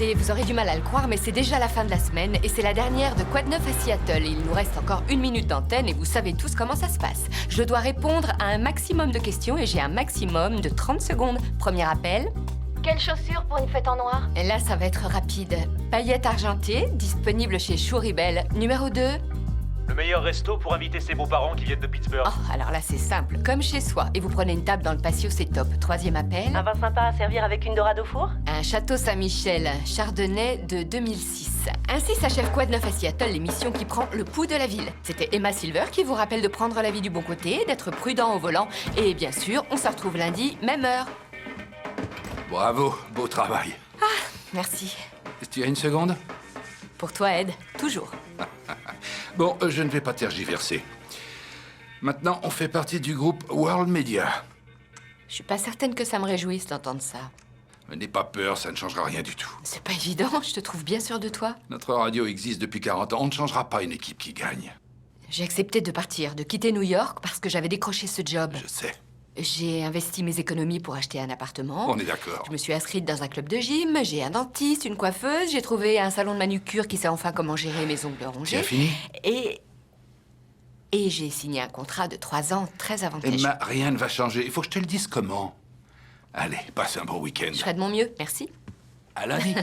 sais, vous aurez du mal à le croire, mais c'est déjà la fin de la semaine et c'est la dernière de Quoi de neuf à Seattle. Il nous reste encore 1 minute d'antenne et vous savez tous comment ça se passe. Je dois répondre à un maximum de questions et j'ai un maximum de 30 secondes. Premier appel. Quelles chaussures pour une fête en noir? Et là, ça va être rapide. Paillettes argentées, disponible chez Chouribel. Numéro 2. Le meilleur resto pour inviter ses beaux-parents qui viennent de Pittsburgh. Oh, alors là, c'est simple, comme chez soi. Et vous prenez une table dans le patio, c'est top. Troisième appel. Un vin sympa à servir avec une dorade au four? Un château Saint-Michel, Chardonnay de 2006. Ainsi s'achève Quoi de neuf à Seattle, l'émission qui prend le pouls de la ville. C'était Emma Silver qui vous rappelle de prendre la vie du bon côté, d'être prudent au volant. Et bien sûr, on se retrouve lundi, même heure. Bravo, beau travail. Merci. Tu as une seconde? Pour toi, Ed, toujours. Bon, je ne vais pas tergiverser. Maintenant, on fait partie du groupe World Media. Je suis pas certaine que ça me réjouisse d'entendre ça. N'aie pas peur, ça ne changera rien du tout. C'est pas évident, je te trouve bien sûr de toi. Notre radio existe depuis 40 ans, on ne changera pas une équipe qui gagne. J'ai accepté de partir, de quitter New York parce que j'avais décroché ce job. Je sais, J'ai investi mes économies pour acheter un appartement. on est d'accord. Je me suis inscrite dans un club de gym, j'ai un dentiste, une coiffeuse, j'ai trouvé un salon de manucure qui sait enfin comment gérer mes ongles Tu as rongés. fini? Et j'ai signé un contrat de 3 ans très avantageux. Emma, rien ne va changer. Il faut que je te le dise comment. Allez, passe un bon week-end. Je ferai de mon mieux, merci. À lundi.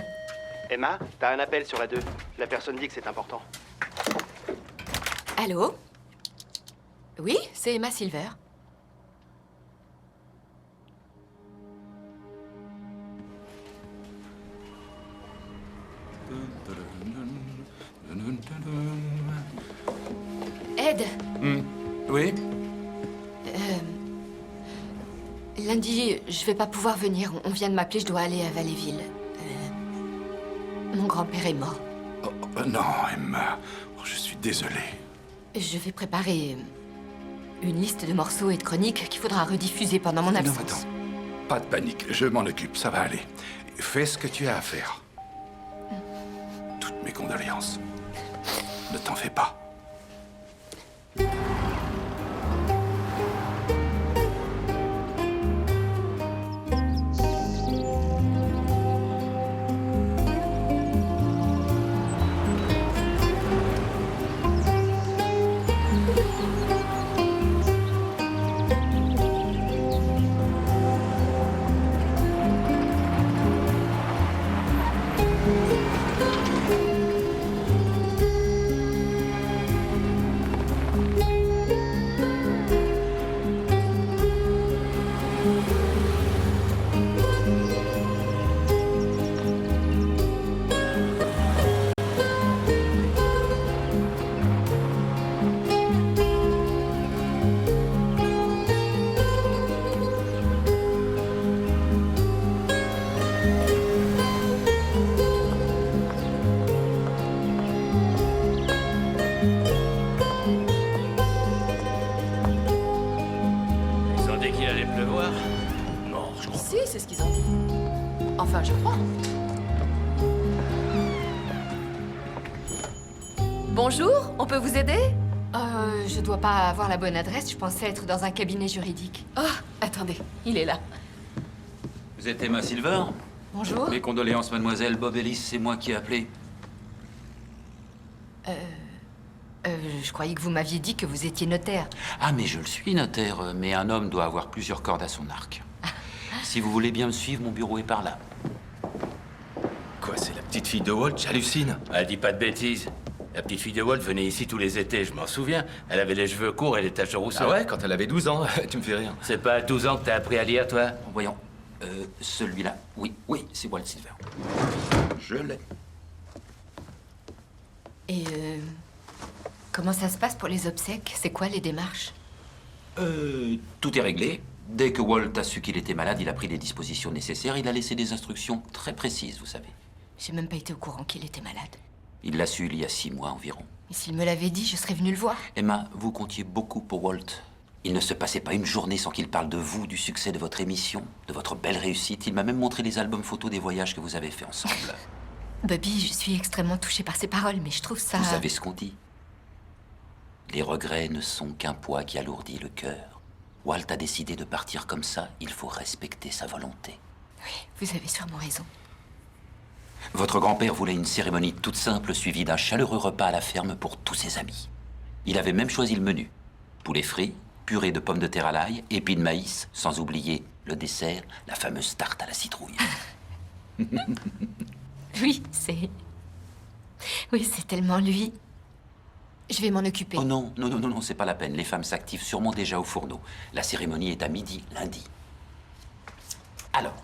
Emma, t'as un appel sur la 2. La personne dit que c'est important. Allô? Oui, c'est Emma Silver. Ed, Oui? lundi, je vais pas pouvoir venir. On vient de m'appeler, je dois aller à Valleyville. Mon grand-père est mort. Non, Emma. Oh, je suis désolé. Je vais préparer une liste de morceaux et de chroniques qu'il faudra rediffuser pendant mon absence. Non, attends. Pas de panique, je m'en occupe, ça va aller. Fais ce que tu as à faire. Toutes mes condoléances. Ne t'en fais pas. Ils ont dit qu'il allait pleuvoir. Non, je crois Si, c'est ce qu'ils ont dit. Enfin, je crois. Bonjour, on peut vous aider? Je dois pas avoir la bonne adresse, je pensais être dans un cabinet juridique. Oh, attendez, il est là. Vous êtes Emma Silver? Bonjour. Mes condoléances, mademoiselle. Bob Ellis, c'est moi qui ai appelé. Je croyais que vous m'aviez dit que vous étiez notaire. Ah, mais je le suis, notaire. Mais un homme doit avoir plusieurs cordes à son arc. Si vous voulez bien me suivre, mon bureau est par là. Quoi, c'est la petite fille de Walt? J'hallucine. Elle dit pas de bêtises. La petite fille de Walt venait ici tous les étés, je m'en souviens. Elle avait les cheveux courts et les taches de rousseur. Ah ouais, quand elle avait 12 ans, tu me fais rire. C'est pas à 12 ans que t'as appris à lire, toi? Voyons. Celui-là. Oui, c'est Walt Silver. Je l'ai. Et comment ça se passe pour les obsèques? C'est quoi les démarches? Tout est réglé. Dès que Walt a su qu'il était malade, il a pris les dispositions nécessaires. Il a laissé des instructions très précises, vous savez. J'ai même pas été au courant qu'il était malade. Il l'a su il y a 6 mois environ. Et s'il me l'avait dit, je serais venue le voir. Emma, vous comptiez beaucoup pour Walt. Il ne se passait pas une journée sans qu'il parle de vous, du succès de votre émission, de votre belle réussite. Il m'a même montré les albums photos des voyages que vous avez faits ensemble. Bobby, je suis extrêmement touchée par ces paroles, mais je trouve ça... Vous savez ce qu'on dit? Les regrets ne sont qu'un poids qui alourdit le cœur. Walt a décidé de partir comme ça, il faut respecter sa volonté. Oui, vous avez sûrement raison. Votre grand-père voulait une cérémonie toute simple suivie d'un chaleureux repas à la ferme pour tous ses amis. Il avait même choisi le menu. Poulet frit, purée de pommes de terre à l'ail, épis de maïs, sans oublier le dessert, la fameuse tarte à la citrouille. Oui, c'est... Oui, c'est tellement lui. Je vais m'en occuper. Oh non, non, non, non, non, c'est pas la peine. Les femmes s'activent sûrement déjà au fourneau. La cérémonie est à midi, lundi. Alors,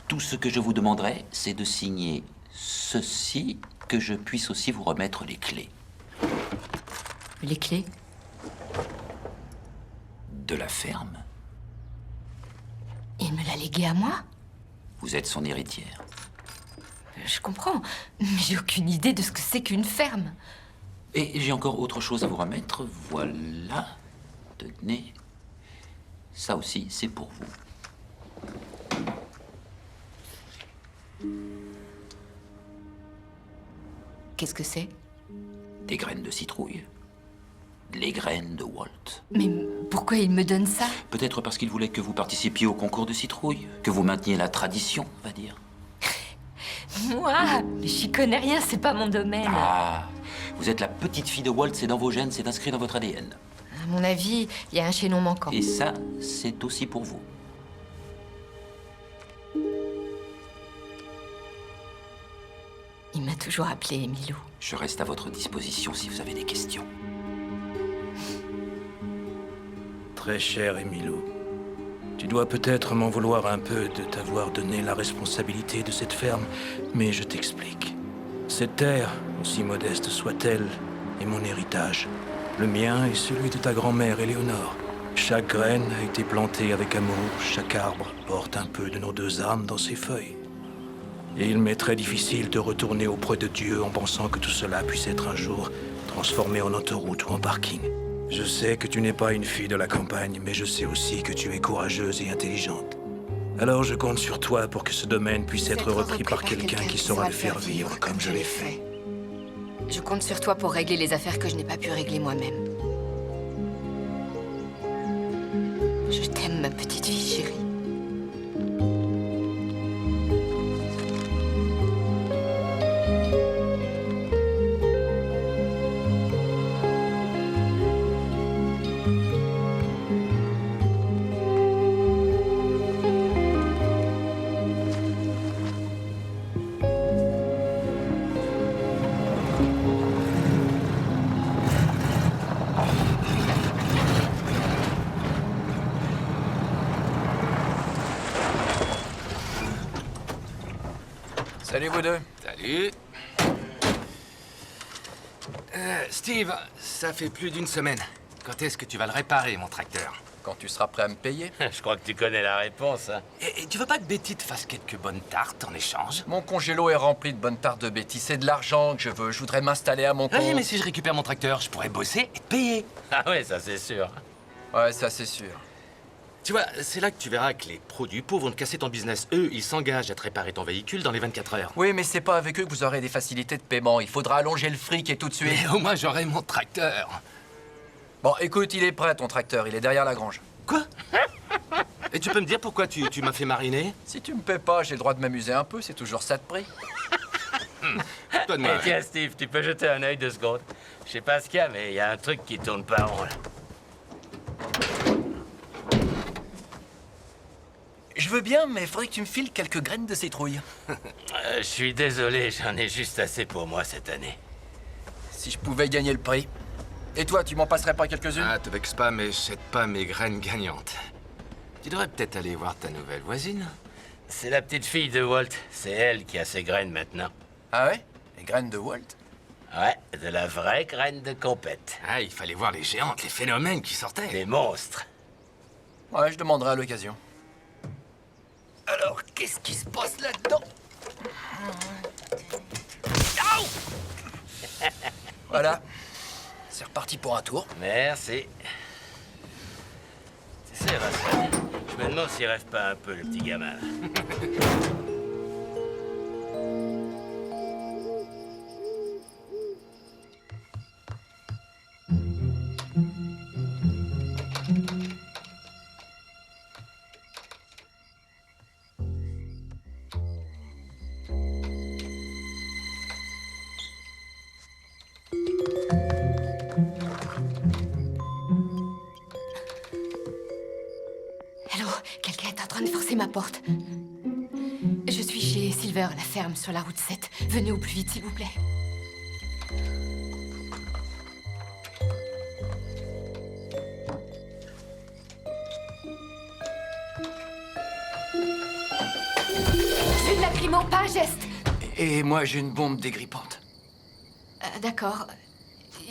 tout ce que je vous demanderai, c'est de signer ceci, que je puisse aussi vous remettre les clés. Les clés? De la ferme. Il me l'a légué à moi? Vous êtes son héritière. Je comprends, mais j'ai aucune idée de ce que c'est qu'une ferme. Et j'ai encore autre chose à vous remettre. Voilà. Tenez. Ça aussi, c'est pour vous. Qu'est-ce que c'est? Des graines de citrouille. Les graines de Walt. Mais pourquoi il me donne ça? Peut-être parce qu'il voulait que vous participiez au concours de citrouille, que vous mainteniez la tradition, on va dire. Moi? Mais j'y connais rien, c'est pas mon domaine. Ah, vous êtes la petite fille de Walt, c'est dans vos gènes, c'est inscrit dans votre ADN. À mon avis, il y a un chaînon manquant. Et ça, c'est aussi pour vous. Il m'a toujours appelé Emilou. Je reste à votre disposition si vous avez des questions. Très cher Emilou, tu dois peut-être m'en vouloir un peu de t'avoir donné la responsabilité de cette ferme, mais je t'explique. Cette terre, aussi modeste soit-elle, est mon héritage. Le mien et celui de ta grand-mère, Éléonore. Chaque graine a été plantée avec amour, chaque arbre porte un peu de nos deux âmes dans ses feuilles. Et il m'est très difficile de retourner auprès de Dieu en pensant que tout cela puisse être un jour transformé en autoroute ou en parking. Je sais que tu n'es pas une fille de la campagne, mais je sais aussi que tu es courageuse et intelligente. Alors je compte sur toi pour que ce domaine puisse être repris par quelqu'un qui saura le faire vivre comme je l'ai fait. Je compte sur toi pour régler les affaires que je n'ai pas pu régler moi-même. Je t'aime, ma petite fille chérie. Salut vous deux. Salut. Steve, ça fait plus d'une semaine. Quand est-ce que tu vas le réparer, mon tracteur? Quand tu seras prêt à me payer. Je crois que tu connais la réponse, hein. Et tu veux pas que Betty te fasse quelques bonnes tartes en échange? Mon congélo est rempli de bonnes tartes de Betty. C'est de l'argent que je veux. Je voudrais m'installer à mon compte. Oui, mais si je récupère mon tracteur, je pourrais bosser et te payer. Ah ouais, ça c'est sûr. Ouais, ça c'est sûr. Tu vois, c'est là que tu verras que les pros du pot vont te casser ton business. Eux, ils s'engagent à te réparer ton véhicule dans les 24 heures. Oui, mais c'est pas avec eux que vous aurez des facilités de paiement. Il faudra allonger le fric et tout de suite. Mais au moins, j'aurai mon tracteur. Bon, écoute, il est prêt ton tracteur. Il est derrière la grange. Quoi? Et tu peux me dire pourquoi tu m'as fait mariner? Si tu me paies pas, j'ai le droit de m'amuser un peu. C'est toujours ça de prix. Toi de Eh, moi. tiens, Steve, tu peux jeter un œil 2 secondes. Je sais pas ce qu'il y a, mais il y a un truc qui tourne pas rond, là. Je veux bien, mais faudrait que tu me files quelques graines de citrouille. Je suis désolé, j'en ai juste assez pour moi cette année. Si je pouvais gagner le prix. Et toi, tu m'en passerais pas quelques-unes? Ah, te vexe pas, mais jette pas mes graines gagnantes. Tu devrais peut-être aller voir ta nouvelle voisine. C'est la petite fille de Walt. C'est elle qui a ses graines maintenant. Ah ouais? Les graines de Walt? Ouais, de la vraie graine de compète. Ah, il fallait voir les géantes, les phénomènes qui sortaient. Des monstres. Ouais, je demanderai à l'occasion. Alors, qu'est-ce qui se passe là-dedans? Voilà. C'est reparti pour un tour. Merci. Tu sais, Russell, je me demande s'il rêve pas un peu, le petit gamin. porte. Je suis chez Silver, la ferme sur la route 7. Venez au plus vite, s'il vous plaît. J'ai de lacrymo, pas un geste. Et moi, j'ai une bombe dégrippante. D'accord.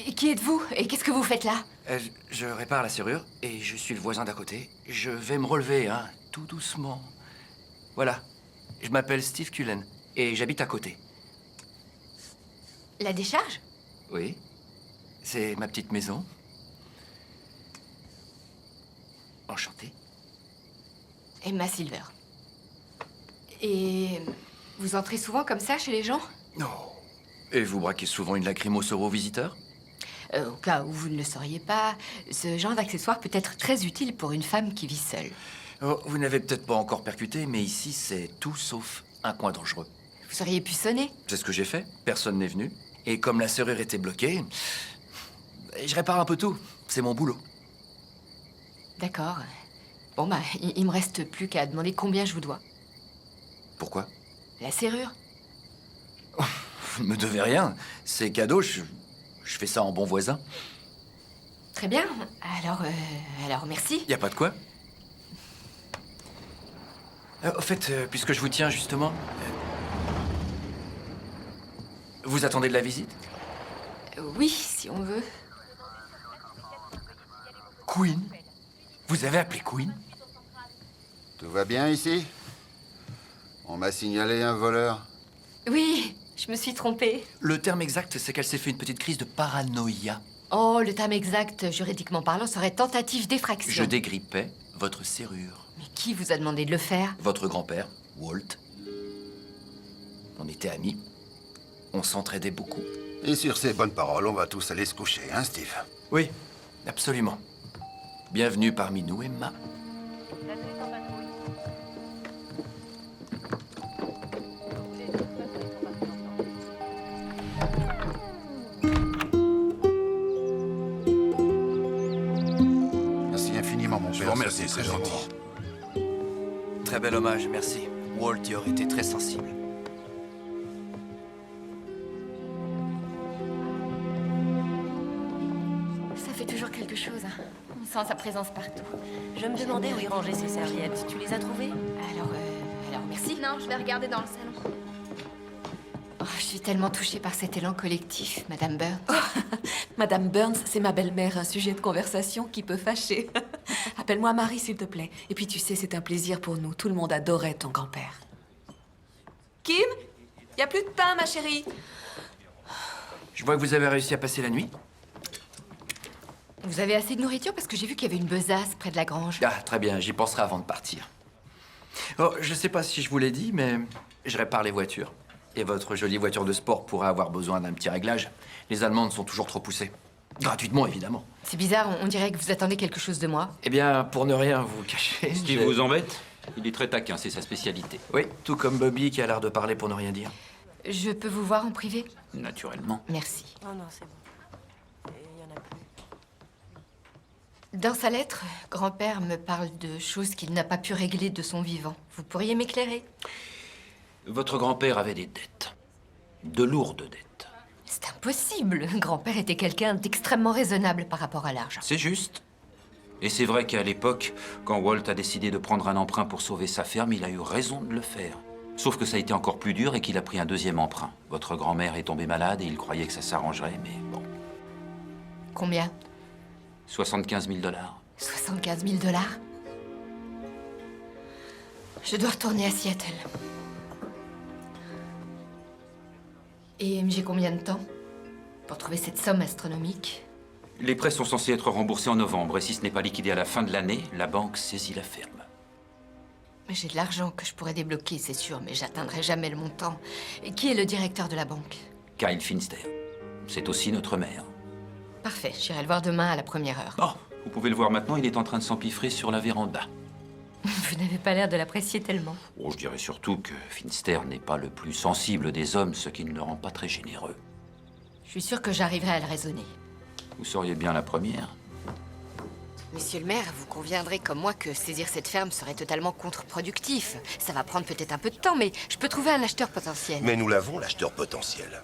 Et qui êtes-vous? Et qu'est-ce que vous faites là? Je répare la serrure et je suis le voisin d'à côté. Je vais me relever, hein, tout doucement. Voilà. Je m'appelle Steve Cullen et j'habite à côté. La décharge? Oui. C'est ma petite maison. Enchanté. Emma Silver. Et vous entrez souvent comme ça chez les gens? Non. Et vous braquez souvent une lacrymo sur vos visiteurs? Au cas où vous ne le sauriez pas, ce genre d'accessoire peut être très utile pour une femme qui vit seule. Oh, vous n'avez peut-être pas encore percuté, mais ici, c'est tout sauf un coin dangereux. Vous auriez pu sonner. C'est ce que j'ai fait. Personne n'est venu. Et comme la serrure était bloquée, je répare un peu tout. C'est mon boulot. D'accord. Bon, bah, il me reste plus qu'à demander combien je vous dois. Pourquoi? La serrure? Vous ne me devez rien. C'est cadeau, je fais ça en bon voisin. Très bien. Alors merci. Y a pas de quoi. Au fait, puisque je vous tiens justement, vous attendez de la visite? Oui, si on veut. Queen? Vous avez appelé Queen? Tout va bien ici? On m'a signalé un voleur. Oui, je me suis trompée. Le terme exact, c'est qu'elle s'est fait une petite crise de paranoïa. Oh, le terme exact, juridiquement parlant, serait tentative d'effraction. Je dégrippais votre serrure. Mais qui vous a demandé de le faire? Votre grand-père, Walt. On était amis. On s'entraidait beaucoup. Et sur ces bonnes paroles, on va tous aller se coucher, hein, Steve? Oui, absolument. Bienvenue parmi nous, Emma. Merci infiniment, mon père. Je vous remercie, C'était c'est très gentil. émouvant. Très bel hommage, merci. Walt y aurait été très sensible. Ça fait toujours quelque chose, hein. On sent sa présence partout. Je me demandais où il rangeait ses serviettes. Tu les as trouvées? Alors merci. Non, je vais regarder dans le salon. Oh, je suis tellement touchée par cet élan collectif, Madame Burns. Madame Burns, c'est ma belle-mère, un sujet de conversation qui peut fâcher. Appelle-moi Marie, s'il te plaît. Et puis tu sais, c'est un plaisir pour nous. Tout le monde adorait ton grand-père. Kim, y a plus de pain, ma chérie. Je vois que vous avez réussi à passer la nuit. Vous avez assez de nourriture parce que j'ai vu qu'il y avait une besace près de la grange. Ah, très bien, j'y penserai avant de partir. Oh, je sais pas si je vous l'ai dit, mais je répare les voitures. Et votre jolie voiture de sport pourrait avoir besoin d'un petit réglage. Les Allemandes sont toujours trop poussées. Gratuitement, évidemment. C'est bizarre, on dirait que vous attendez quelque chose de moi. Eh bien, pour ne rien vous cacher... Ce qui vous embête? Il est très taquin, c'est sa spécialité. Oui, tout comme Bobby qui a l'air de parler pour ne rien dire. Je peux vous voir en privé? Naturellement. Merci. Oh non, c'est bon. Il y en a plus. Dans sa lettre, grand-père me parle de choses qu'il n'a pas pu régler de son vivant. Vous pourriez m'éclairer? Votre grand-père avait des dettes. De lourdes dettes. C'est impossible. Grand-père était quelqu'un d'extrêmement raisonnable par rapport à l'argent. C'est juste. Et c'est vrai qu'à l'époque, quand Walt a décidé de prendre un emprunt pour sauver sa ferme, il a eu raison de le faire. Sauf que ça a été encore plus dur et qu'il a pris un deuxième emprunt. Votre grand-mère est tombée malade et il croyait que ça s'arrangerait, mais bon. Combien? 75 000 $. 75 000 $? Je dois retourner à Seattle. Et j'ai combien de temps pour trouver cette somme astronomique? Les prêts sont censés être remboursés en novembre, et si ce n'est pas liquidé à la fin de l'année, la banque saisit la ferme. J'ai de l'argent que je pourrais débloquer, c'est sûr, mais j'atteindrai jamais le montant. Et qui est le directeur de la banque? Kyle Finster. C'est aussi notre maire. Parfait, j'irai le voir demain à la première heure. Oh, vous pouvez le voir maintenant, il est en train de s'empiffrer sur la véranda. Vous n'avez pas l'air de l'apprécier tellement. Oh, je dirais surtout que Finster n'est pas le plus sensible des hommes, ce qui ne le rend pas très généreux. Je suis sûre que j'arriverai à le raisonner. Vous seriez bien la première. Monsieur le maire, vous conviendrez comme moi que saisir cette ferme serait totalement contre-productif. Ça va prendre peut-être un peu de temps, mais je peux trouver un acheteur potentiel. Mais nous l'avons, l'acheteur potentiel.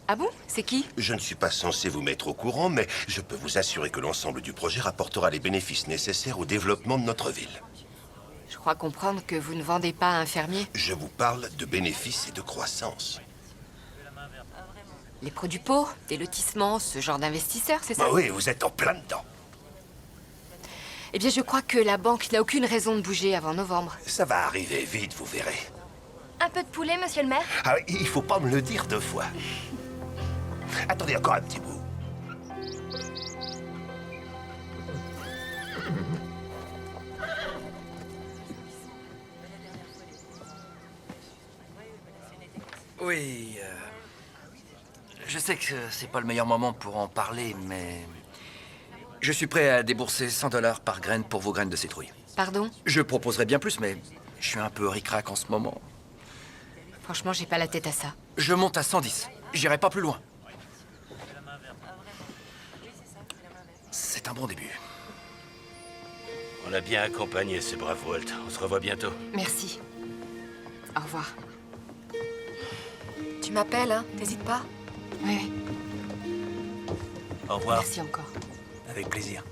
Ah bon? C'est qui? Je ne suis pas censé vous mettre au courant, mais je peux vous assurer que l'ensemble du projet rapportera les bénéfices nécessaires au développement de notre ville. Je crois comprendre que vous ne vendez pas à un fermier. Je vous parle de bénéfices et de croissance. Les produits pauvres, des lotissements, ce genre d'investisseurs, c'est ça? Bah oui, vous êtes en plein dedans. Eh bien, je crois que la banque n'a aucune raison de bouger avant novembre. Ça va arriver vite, vous verrez. Un peu de poulet, monsieur le maire? Ah, il faut pas me le dire 2 fois. Attendez encore un petit bout. Oui, je sais que c'est pas le meilleur moment pour en parler, mais... Je suis prêt à débourser 100 $ par graine pour vos graines de citrouille. Pardon? Je proposerais bien plus, mais je suis un peu ric-rac en ce moment. Franchement, j'ai pas la tête à ça. Je monte à 110. J'irai pas plus loin. C'est un bon début. On a bien accompagné ce brave Walt. On se revoit bientôt. Merci. Au revoir. Tu m'appelles, hein? T'hésites pas? Oui. Au revoir. Merci encore. Avec plaisir.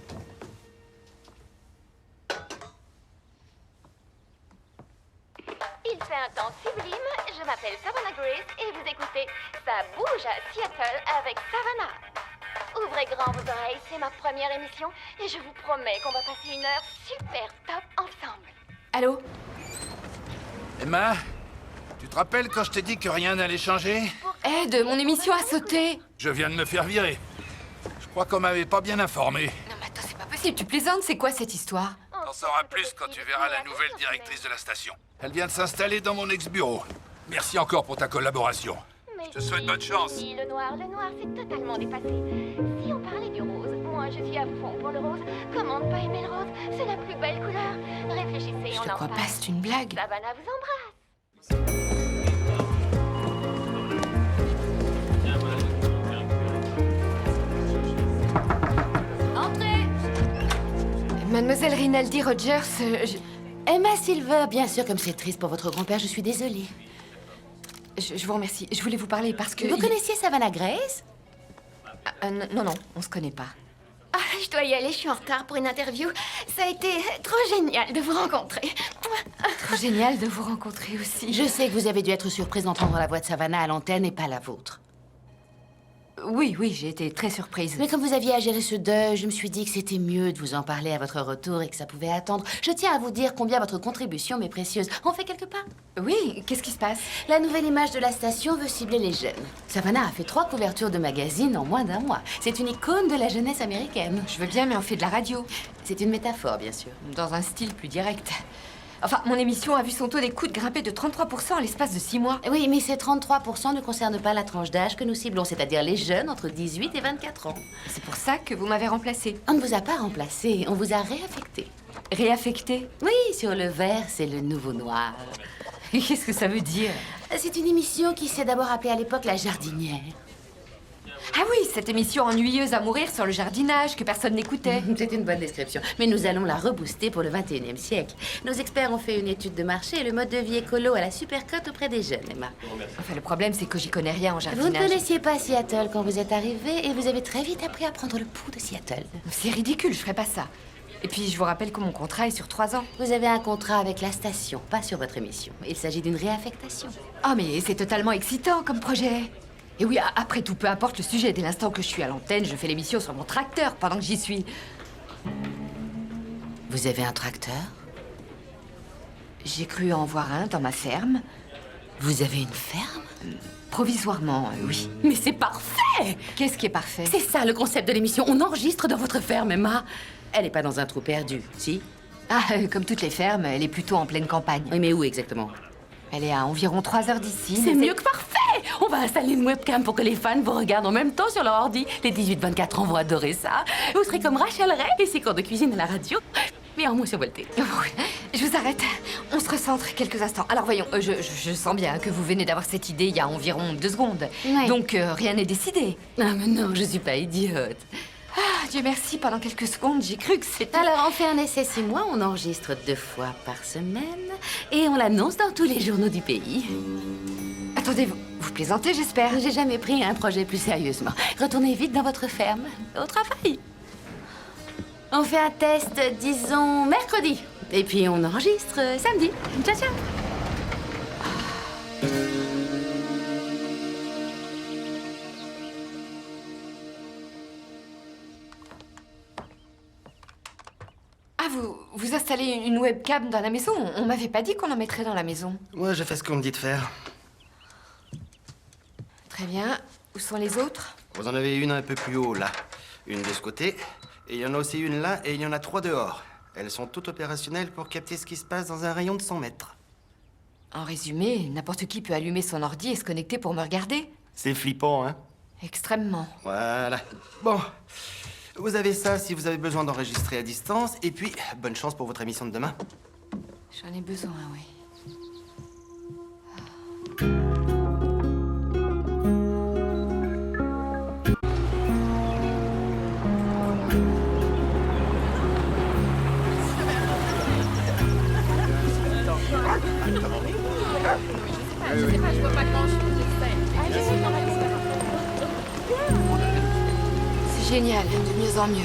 Il fait un temps sublime, je m'appelle Savannah Grace et vous écoutez Ça bouge à Seattle avec Savannah. Ouvrez grand vos oreilles, c'est ma première émission et je vous promets qu'on va passer une heure super top ensemble. Allô? Emma, tu te rappelles quand je t'ai dit que rien n'allait changer? Ed, mon émission a sauté. Je viens de me faire virer. Je crois qu'on m'avait pas bien informé. Non mais attends, c'est pas possible, tu plaisantes, c'est quoi cette histoire? T'en sauras plus quand tu verras la nouvelle directrice de la station. Elle vient de s'installer dans mon ex-bureau. Merci encore pour ta collaboration. Je te souhaite bonne chance. Oui, le noir, c'est totalement dépassé. Si on parlait du rose, moi je suis à fond pour le rose. Comment ne pas aimer le rose? C'est la plus belle couleur. Réfléchissez, Je on te en crois parle. pas, c'est une blague. Savannah vous embrasse. Entrez! Mademoiselle Rinaldi Rogers, Emma Silver, bien sûr, comme c'est triste pour votre grand-père, je suis désolée. je vous remercie. Je voulais vous parler parce que... Vous connaissiez Savannah Grace? Non, on se connaît pas. Ah, je dois y aller, je suis en retard pour une interview. Ça a été trop génial de vous rencontrer. Trop génial de vous rencontrer aussi. Je sais que vous avez dû être surprise d'entendre la voix de Savannah à l'antenne et pas la vôtre. Oui, j'ai été très surprise. Mais comme vous aviez à gérer ce deuil, je me suis dit que c'était mieux de vous en parler à votre retour et que ça pouvait attendre. Je tiens à vous dire combien votre contribution m'est précieuse. On fait quelques pas? Oui, qu'est-ce qui se passe? La nouvelle image de la station veut cibler les jeunes. Savannah a fait 3 couvertures de magazines en moins d'1 mois. C'est une icône de la jeunesse américaine. Je veux bien, mais on fait de la radio. C'est une métaphore, bien sûr. Dans un style plus direct. Enfin, mon émission a vu son taux d'écoute grimper de 33% en l'espace de 6 mois. Oui, mais ces 33% ne concernent pas la tranche d'âge que nous ciblons, c'est-à-dire les jeunes entre 18 et 24 ans. C'est pour ça que vous m'avez remplacée. On ne vous a pas remplacé, on vous a réaffecté. Réaffectée? Oui, sur le vert, c'est le nouveau noir. Qu'est-ce que ça veut dire? C'est une émission qui s'est d'abord appelée à l'époque La Jardinière. Ah oui, cette émission ennuyeuse à mourir sur le jardinage que personne n'écoutait. C'est une bonne description. Mais nous allons la rebooster pour le 21e siècle. Nos experts ont fait une étude de marché et le mode de vie écolo a la super cote auprès des jeunes, Emma. Enfin, le problème, c'est que j'y connais rien en Vous ne jardinage. connaissiez pas Seattle quand vous êtes arrivé et vous avez très vite appris à prendre le pouls de Seattle. C'est ridicule, je ferais pas ça. Et puis, je vous rappelle que mon contrat est sur 3 ans. Vous avez un contrat avec la station, pas sur votre émission. Il s'agit d'une réaffectation. Oh, mais c'est totalement excitant comme projet. Et oui, après tout, peu importe le sujet. Dès l'instant que je suis à l'antenne, je fais l'émission sur mon tracteur pendant que j'y suis. Vous avez un tracteur? J'ai cru en voir un dans ma ferme. Vous avez une ferme? Provisoirement, oui. Mais c'est parfait! Qu'est-ce qui est parfait? C'est ça le concept de l'émission. On enregistre dans votre ferme, Emma. Elle n'est pas dans un trou perdu, si? Ah, comme toutes les fermes, elle est plutôt en pleine campagne. Oui, mais où exactement? Elle est à environ 3 heures d'ici. C'est mieux que parfait! On va installer une webcam pour que les fans vous regardent en même temps sur leur ordi. Les 18-24 ans vont adorer ça. Vous serez comme Rachel Ray et ses cours de cuisine à la radio, mais en moins survolté. Je vous arrête. On se recentre quelques instants. Alors voyons, je sens bien que vous venez d'avoir cette idée il y a environ 2 secondes. Ouais. Donc rien n'est décidé. Ah mais non, je suis pas idiote. Dieu merci, pendant quelques secondes, j'ai cru que c'était... Alors, on fait un essai 6 mois, on enregistre 2 fois par semaine et on l'annonce dans tous les journaux du pays. Attendez, vous plaisantez, j'espère. J'ai jamais pris un projet plus sérieusement. Retournez vite dans votre ferme, au travail. On fait un test, disons, mercredi. Et puis on enregistre samedi. Ciao, ciao. Ah, vous installez une webcam dans la maison? On m'avait pas dit qu'on en mettrait dans la maison. Moi, je fais ce qu'on me dit de faire. Très bien. Où sont les autres? Vous en avez une un peu plus haut, là. Une de ce côté. Et il y en a aussi une là, et il y en a 3 dehors. Elles sont toutes opérationnelles pour capter ce qui se passe dans un rayon de 100 mètres. En résumé, n'importe qui peut allumer son ordi et se connecter pour me regarder. C'est flippant, hein? Extrêmement. Voilà. Bon. Vous avez ça si vous avez besoin d'enregistrer à distance. Et puis, bonne chance pour votre émission de demain. J'en ai besoin, oui. C'est génial, de mieux en mieux.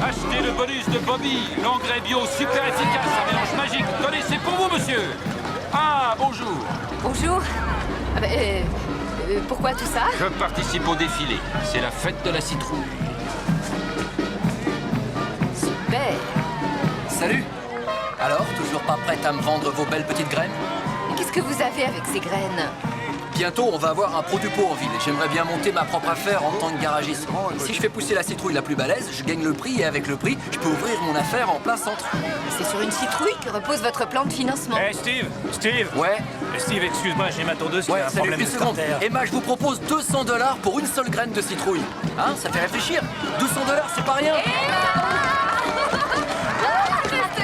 Achetez le bonus de Bobby, l'engrais bio super efficace, un mélange magique. Tenez, c'est pour vous, monsieur. Ah, bonjour. Bonjour. Ah ben, pourquoi tout ça? Je participe au défilé. C'est la fête de la citrouille. Super. Salut. Alors, toujours pas prête à me vendre vos belles petites graines? Qu'est-ce que vous avez avec ces graines? Bientôt, on va avoir un pro-du-pot en ville et j'aimerais bien monter ma propre affaire en tant que garagiste. Si je fais pousser la citrouille la plus balèze, je gagne le prix et avec le prix, je peux ouvrir mon affaire en plein centre. C'est sur une citrouille que repose votre plan de financement. Hé, Steve! Ouais? Steve, excuse-moi, j'ai ma tondeuse qui Ouais, a un salut, problème une seconde. starter. Emma, je vous propose 200 $ pour une seule graine de citrouille. Hein, ça fait réfléchir. 200 $, c'est pas rien. Reste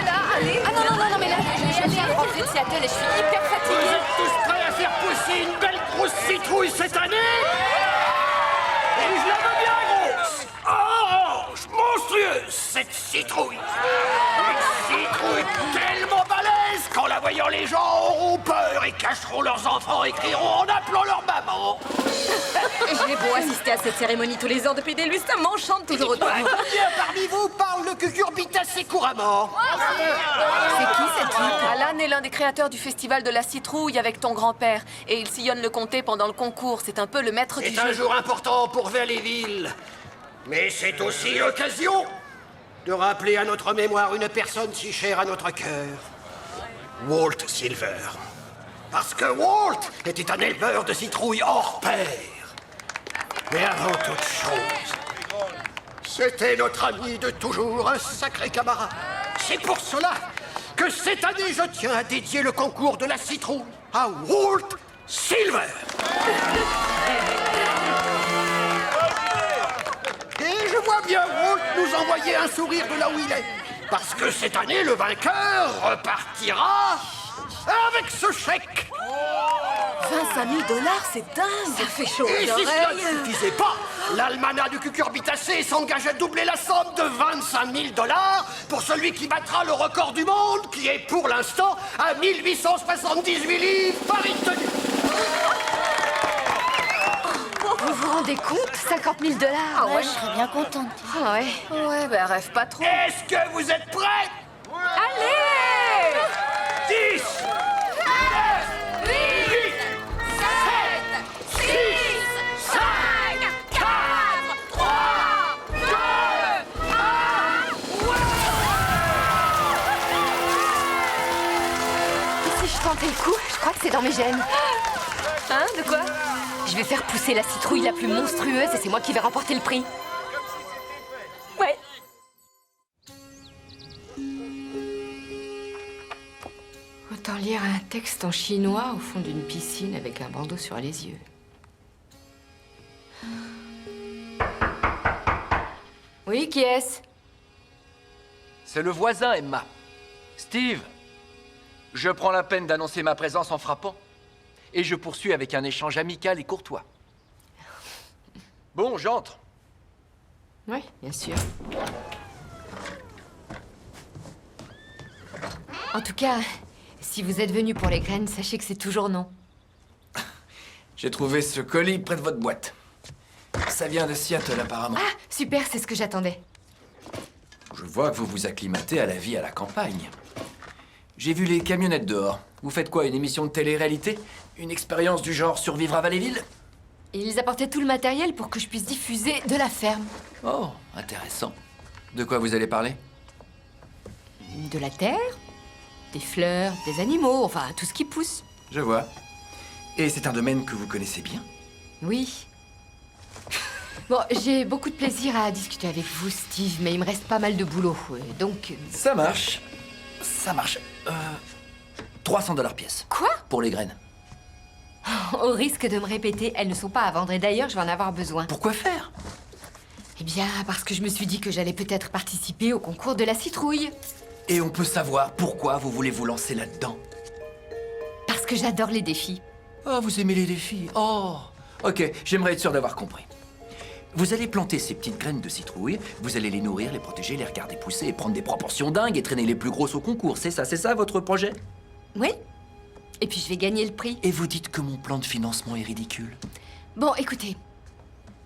là, allez. Ah non, mais là, je viens de rentrer de Seattle et je suis hyper fatiguée. Vous êtes tous prêts à faire pousser une belle grosse citrouille cette année? Et je la veux bien grosse! Orange, monstrueuse, cette citrouille! Une citrouille tellement balèze qu'en la voyant les gens auront peur et cacheront leurs enfants et crieront en appelant leur maman! J'ai beau assister à cette cérémonie tous les ans depuis des lustres, ça m'enchante toujours autant. Combien parmi vous parle le cucurbitacé couramment? C'est qui cette type? Alan est l'un des créateurs du festival de la citrouille avec ton grand-père. Et il sillonne le comté pendant le concours. C'est un peu le maître du jeu. C'est un jour important pour Valleyville. Mais c'est aussi l'occasion de rappeler à notre mémoire une personne si chère à notre cœur. Walt Silver. Parce que Walt était un éleveur de citrouilles hors pair. Mais avant toute chose, c'était notre ami de toujours, un sacré camarade. C'est pour cela que cette année, je tiens à dédier le concours de la citrouille à Walt Silver. Et je vois bien Walt nous envoyer un sourire de là où il est. Parce que cette année, le vainqueur repartira avec ce chèque. 25 000 $, c'est dingue. Ça fait chaud Et aux si cela oreilles. ne suffisait pas, l'almanach du cucurbitacé s'engage à doubler la somme de 25 000 $ pour celui qui battra le record du monde, qui est pour l'instant à 1878 livres par une tenue. Vous vous rendez compte? 50 000 $. Ah ouais, je serais bien contente. Ah ouais. Ouais, ben rêve pas trop. Est-ce que vous êtes prêts? Allez! 10, 8, 7, 6, 5, 4, 3, 2, 1, Et si je tentais le coup, je crois que c'est dans mes gènes. Hein? De quoi? Je vais faire pousser la citrouille la plus monstrueuse et c'est moi qui vais remporter le prix. J'entends lire un texte en chinois au fond d'une piscine avec un bandeau sur les yeux. Oui, qui est-ce? C'est le voisin, Emma. Steve, je prends la peine d'annoncer ma présence en frappant. Et je poursuis avec un échange amical et courtois. Bon, j'entre. Oui, bien sûr. En tout cas, si vous êtes venu pour les graines, sachez que c'est toujours non. J'ai trouvé ce colis près de votre boîte. Ça vient de Seattle, apparemment. Ah, super, c'est ce que j'attendais. Je vois que vous vous acclimatez à la vie à la campagne. J'ai vu les camionnettes dehors. Vous faites quoi, une émission de télé-réalité? Une expérience du genre Survivre à Valleyville? Ils apportaient tout le matériel pour que je puisse diffuser de la ferme. Oh, intéressant. De quoi vous allez parler? De la terre, des fleurs, des animaux, enfin tout ce qui pousse. Je vois. Et c'est un domaine que vous connaissez bien? Oui. Bon, j'ai beaucoup de plaisir à discuter avec vous, Steve, mais il me reste pas mal de boulot, donc... Ça marche. Ça marche. 300 $ pièce. Quoi? Pour les graines. Au risque de me répéter, elles ne sont pas à vendre et d'ailleurs, je vais en avoir besoin. Pourquoi faire? Eh bien, parce que je me suis dit que j'allais peut-être participer au concours de la citrouille. Et on peut savoir pourquoi vous voulez vous lancer là-dedans? Parce que j'adore les défis. Oh, vous aimez les défis? Oh. Ok, j'aimerais être sûr d'avoir compris. Vous allez planter ces petites graines de citrouille, vous allez les nourrir, les protéger, les regarder pousser et prendre des proportions dingues et traîner les plus grosses au concours. C'est ça votre projet? Oui. Et puis je vais gagner le prix. Et vous dites que mon plan de financement est ridicule? Bon, écoutez,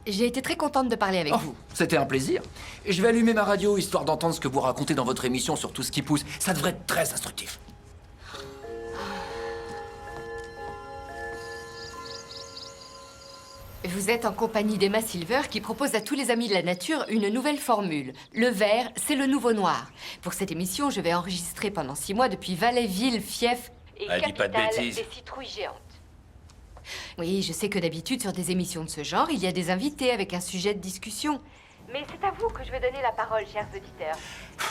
j'ai été très contente de parler avec vous. C'était un plaisir. Et je vais allumer ma radio histoire d'entendre ce que vous racontez dans votre émission sur tout ce qui pousse. Ça devrait être très instructif. Vous êtes en compagnie d'Emma Silver qui propose à tous les amis de la nature une nouvelle formule. Le vert, c'est le nouveau noir. Pour cette émission, je vais enregistrer pendant 6 mois depuis Valleyville, fief et Elle dit pas de capitale bêtises. des citrouilles géantes. Oui, je sais que d'habitude, sur des émissions de ce genre, il y a des invités avec un sujet de discussion. Mais c'est à vous que je vais donner la parole, chers auditeurs.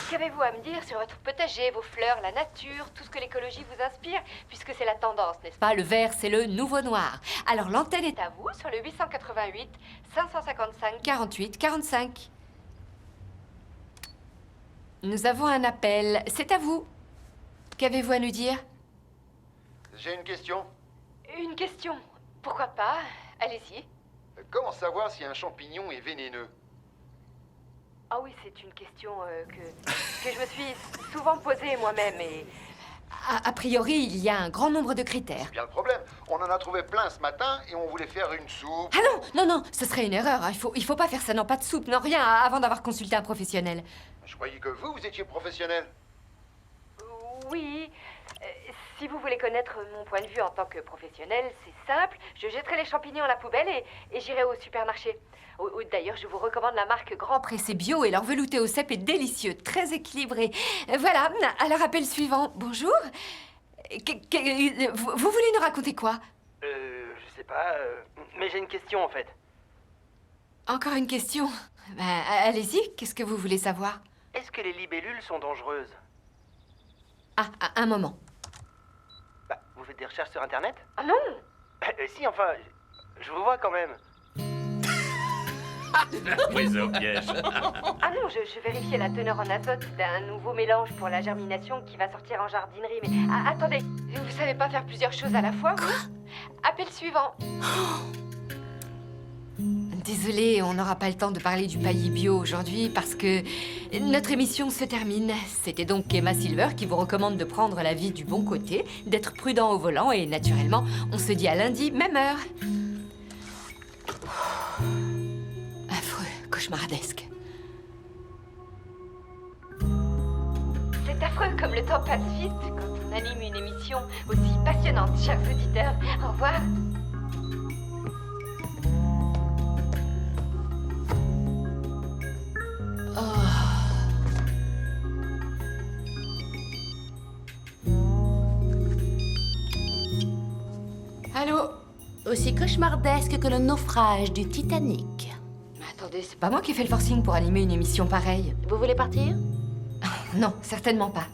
Qu'avez-vous à me dire sur votre potager, vos fleurs, la nature, tout ce que l'écologie vous inspire, puisque c'est la tendance, n'est-ce pas? Le vert, c'est le nouveau noir. Alors l'antenne est à vous sur le 888 555 48 45. Nous avons un appel. C'est à vous. Qu'avez-vous à nous dire? J'ai une question. Une question. Pourquoi pas? Allez-y. Comment savoir si un champignon est vénéneux? Ah oui, c'est une question que je me suis souvent posée moi-même et... A priori, il y a un grand nombre de critères. Bien le problème. On en a trouvé plein ce matin et on voulait faire une soupe. Ah non, ce serait une erreur. Il faut pas faire ça, non, pas de soupe, non, rien, avant d'avoir consulté un professionnel. Je croyais que vous étiez professionnel. Oui, si vous voulez connaître mon point de vue en tant que professionnel, c'est simple. Je jetterai les champignons à la poubelle et j'irai au supermarché. D'ailleurs, je vous recommande la marque Grand Pré, c'est bio et leur velouté au cèpe est délicieux, très équilibré. Voilà, alors appel suivant. Bonjour. Vous voulez nous raconter quoi? Je sais pas, mais j'ai une question en fait. Encore une question? Ben, allez-y, qu'est-ce que vous voulez savoir? Est-ce que les libellules sont dangereuses? Ah, un moment. Bah, vous faites des recherches sur Internet? Ah non! Si, enfin, je vous vois quand même. Prise au piège. Ah non, je vérifiais la teneur en azote d'un nouveau mélange pour la germination qui va sortir en jardinerie, mais... attendez, vous savez pas faire plusieurs choses à la fois? Quoi? Appel suivant. Désolée, on n'aura pas le temps de parler du paillis bio aujourd'hui parce que notre émission se termine. C'était donc Emma Silver qui vous recommande de prendre la vie du bon côté, d'être prudent au volant et naturellement, on se dit à lundi, même heure. Affreux, cauchemardesque. C'est affreux comme le temps passe vite quand on anime une émission aussi passionnante, chers auditeurs. Au revoir. Allô? Aussi cauchemardesque que le naufrage du Titanic. Mais attendez, c'est pas moi qui ai fait le forcing pour animer une émission pareille. Vous voulez partir? Non, certainement pas.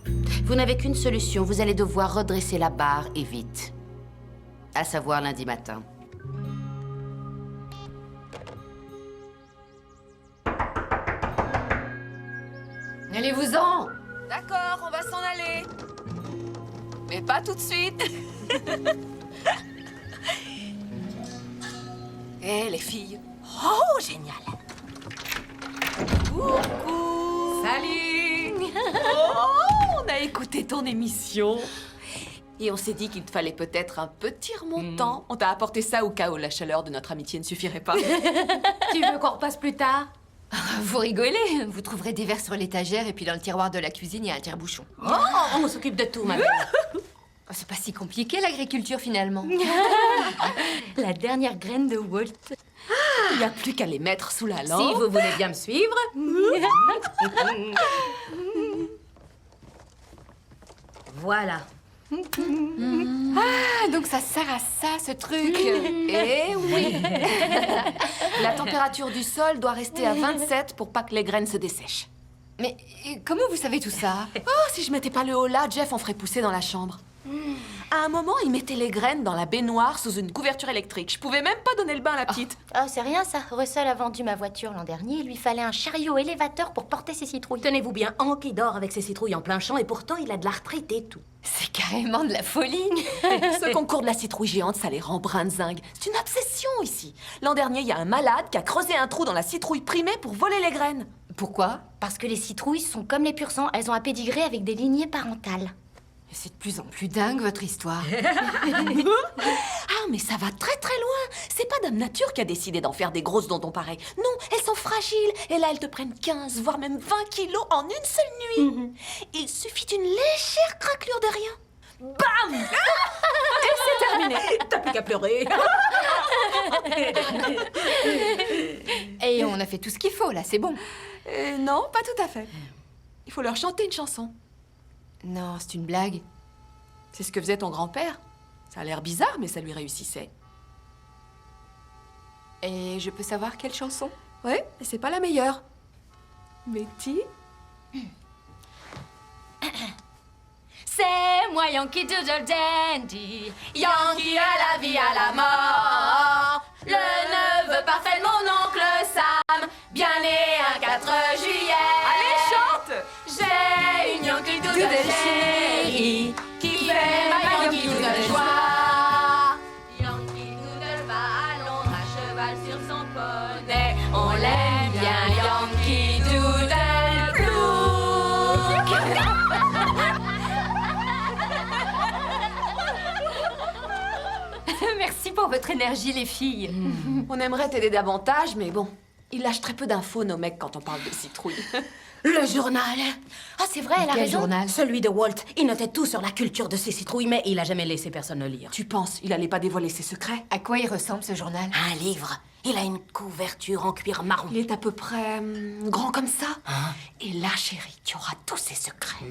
Vous n'avez qu'une solution, vous allez devoir redresser la barre et vite. À savoir lundi matin. Allez-vous-en! D'accord, on va s'en aller. Mais pas tout de suite. Eh, les filles. Oh, génial. Coucou. Salut. Oh, on a écouté ton émission. Et on s'est dit qu'il te fallait peut-être un petit remontant. On t'a apporté ça au cas où la chaleur de notre amitié ne suffirait pas. Tu veux qu'on repasse plus tard? Vous rigolez? Vous trouverez des verres sur l'étagère et puis dans le tiroir de la cuisine, il y a un tire-bouchon. Oh, on s'occupe de tout, ma belle. Oh, c'est pas si compliqué l'agriculture finalement. La dernière graine de Walt. Il n'y a plus qu'à les mettre sous la lampe. Si vous voulez bien me suivre. Voilà. Ah, donc ça sert à ça, ce truc. Eh oui. La température du sol doit rester à 27 pour pas que les graines se dessèchent. Mais comment vous savez tout ça? Oh, si je mettais pas le haut là, Jeff en ferait pousser dans la chambre. À un moment, il mettait les graines dans la baignoire sous une couverture électrique. Je pouvais même pas donner le bain à la petite. Oh, c'est rien ça. Russell a vendu ma voiture l'an dernier. Il lui fallait un chariot élévateur pour porter ses citrouilles. Tenez-vous bien, Hank dort avec ses citrouilles en plein champ et pourtant il a de l'arthrite et tout. C'est carrément de la folie. Ce concours de la citrouille géante, ça les rend brinzingues. C'est une obsession ici. L'an dernier, il y a un malade qui a creusé un trou dans la citrouille primée pour voler les graines. Pourquoi? Parce que les citrouilles sont comme les pur sang. Elles ont un pédigré avec des lignées parentales. C'est de plus en plus dingue, votre histoire. Ah, mais ça va très très loin. C'est pas Dame Nature qui a décidé d'en faire des grosses dont on pareil. Non, elles sont fragiles. Et là, elles te prennent 15, voire même 20 kilos en une seule nuit. Il suffit d'une légère craquelure de rien. Bam! Et c'est terminé. T'as plus qu'à pleurer. Et on a fait tout ce qu'il faut, là, c'est bon. Non, pas tout à fait. Il faut leur chanter une chanson. Non, c'est une blague. C'est ce que faisait ton grand-père. Ça a l'air bizarre, mais ça lui réussissait. Et je peux savoir quelle chanson? Ouais, et c'est pas la meilleure. Betty? C'est moi Yankee Doodle Dandy, Yankee à la vie, à la mort. Le neveu parfait de mon oncle Sam, bien né un 4 juillet. Allez, chante! J'ai une Yankee Doodle chérie qui fait ma Yankee Doodle joie. Yankee Doodle va à Londres à cheval sur son poney. On l'aime bien, Yankee Doodle Plouc. Merci pour votre énergie, les filles. On aimerait t'aider davantage, mais bon, ils lâchent très peu d'infos, nos mecs, quand on parle de citrouille. Le journal. Ah, c'est vrai, elle a Quel raison. journal? Celui de Walt. Il notait tout sur la culture de ses citrouilles, mais il a jamais laissé personne le lire. Tu penses, il allait pas dévoiler ses secrets? À quoi il ressemble, ce journal? Un livre. Il a une couverture en cuir marron. Il est à peu près grand comme ça. Et là, chérie, tu auras tous ses secrets.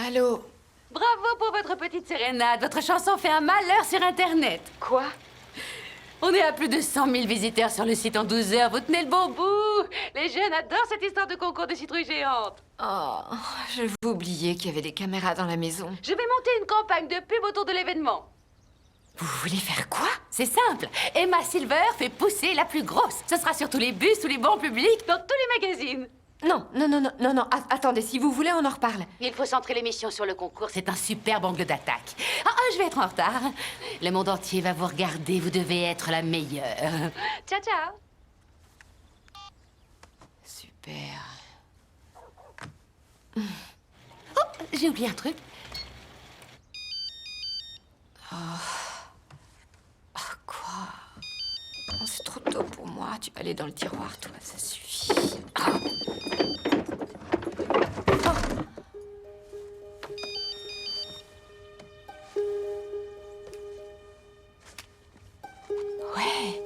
Allô? Bravo pour votre petite sérénade. Votre chanson fait un malheur sur Internet. Quoi? On est à plus de 100 000 visiteurs sur le site en 12 heures. Vous tenez le bon bout. Les jeunes adorent cette histoire de concours de citrouilles géantes. Oh, j'avais oublié qu'il y avait des caméras dans la maison. Je vais monter une campagne de pub autour de l'événement. Vous voulez faire quoi? C'est simple. Emma Silver fait pousser la plus grosse. Ce sera sur tous les bus, tous les bancs publics, dans tous les magazines. Non, attendez, si vous voulez, on en reparle. Il faut centrer l'émission sur le concours. C'est un superbe angle d'attaque. Je vais être en retard. Le monde entier va vous regarder. Vous devez être la meilleure. Ciao, ciao. Super. Oh, j'ai oublié un truc. moi. Tu vas aller dans le tiroir, toi, ça suffit. Ah. Ouais.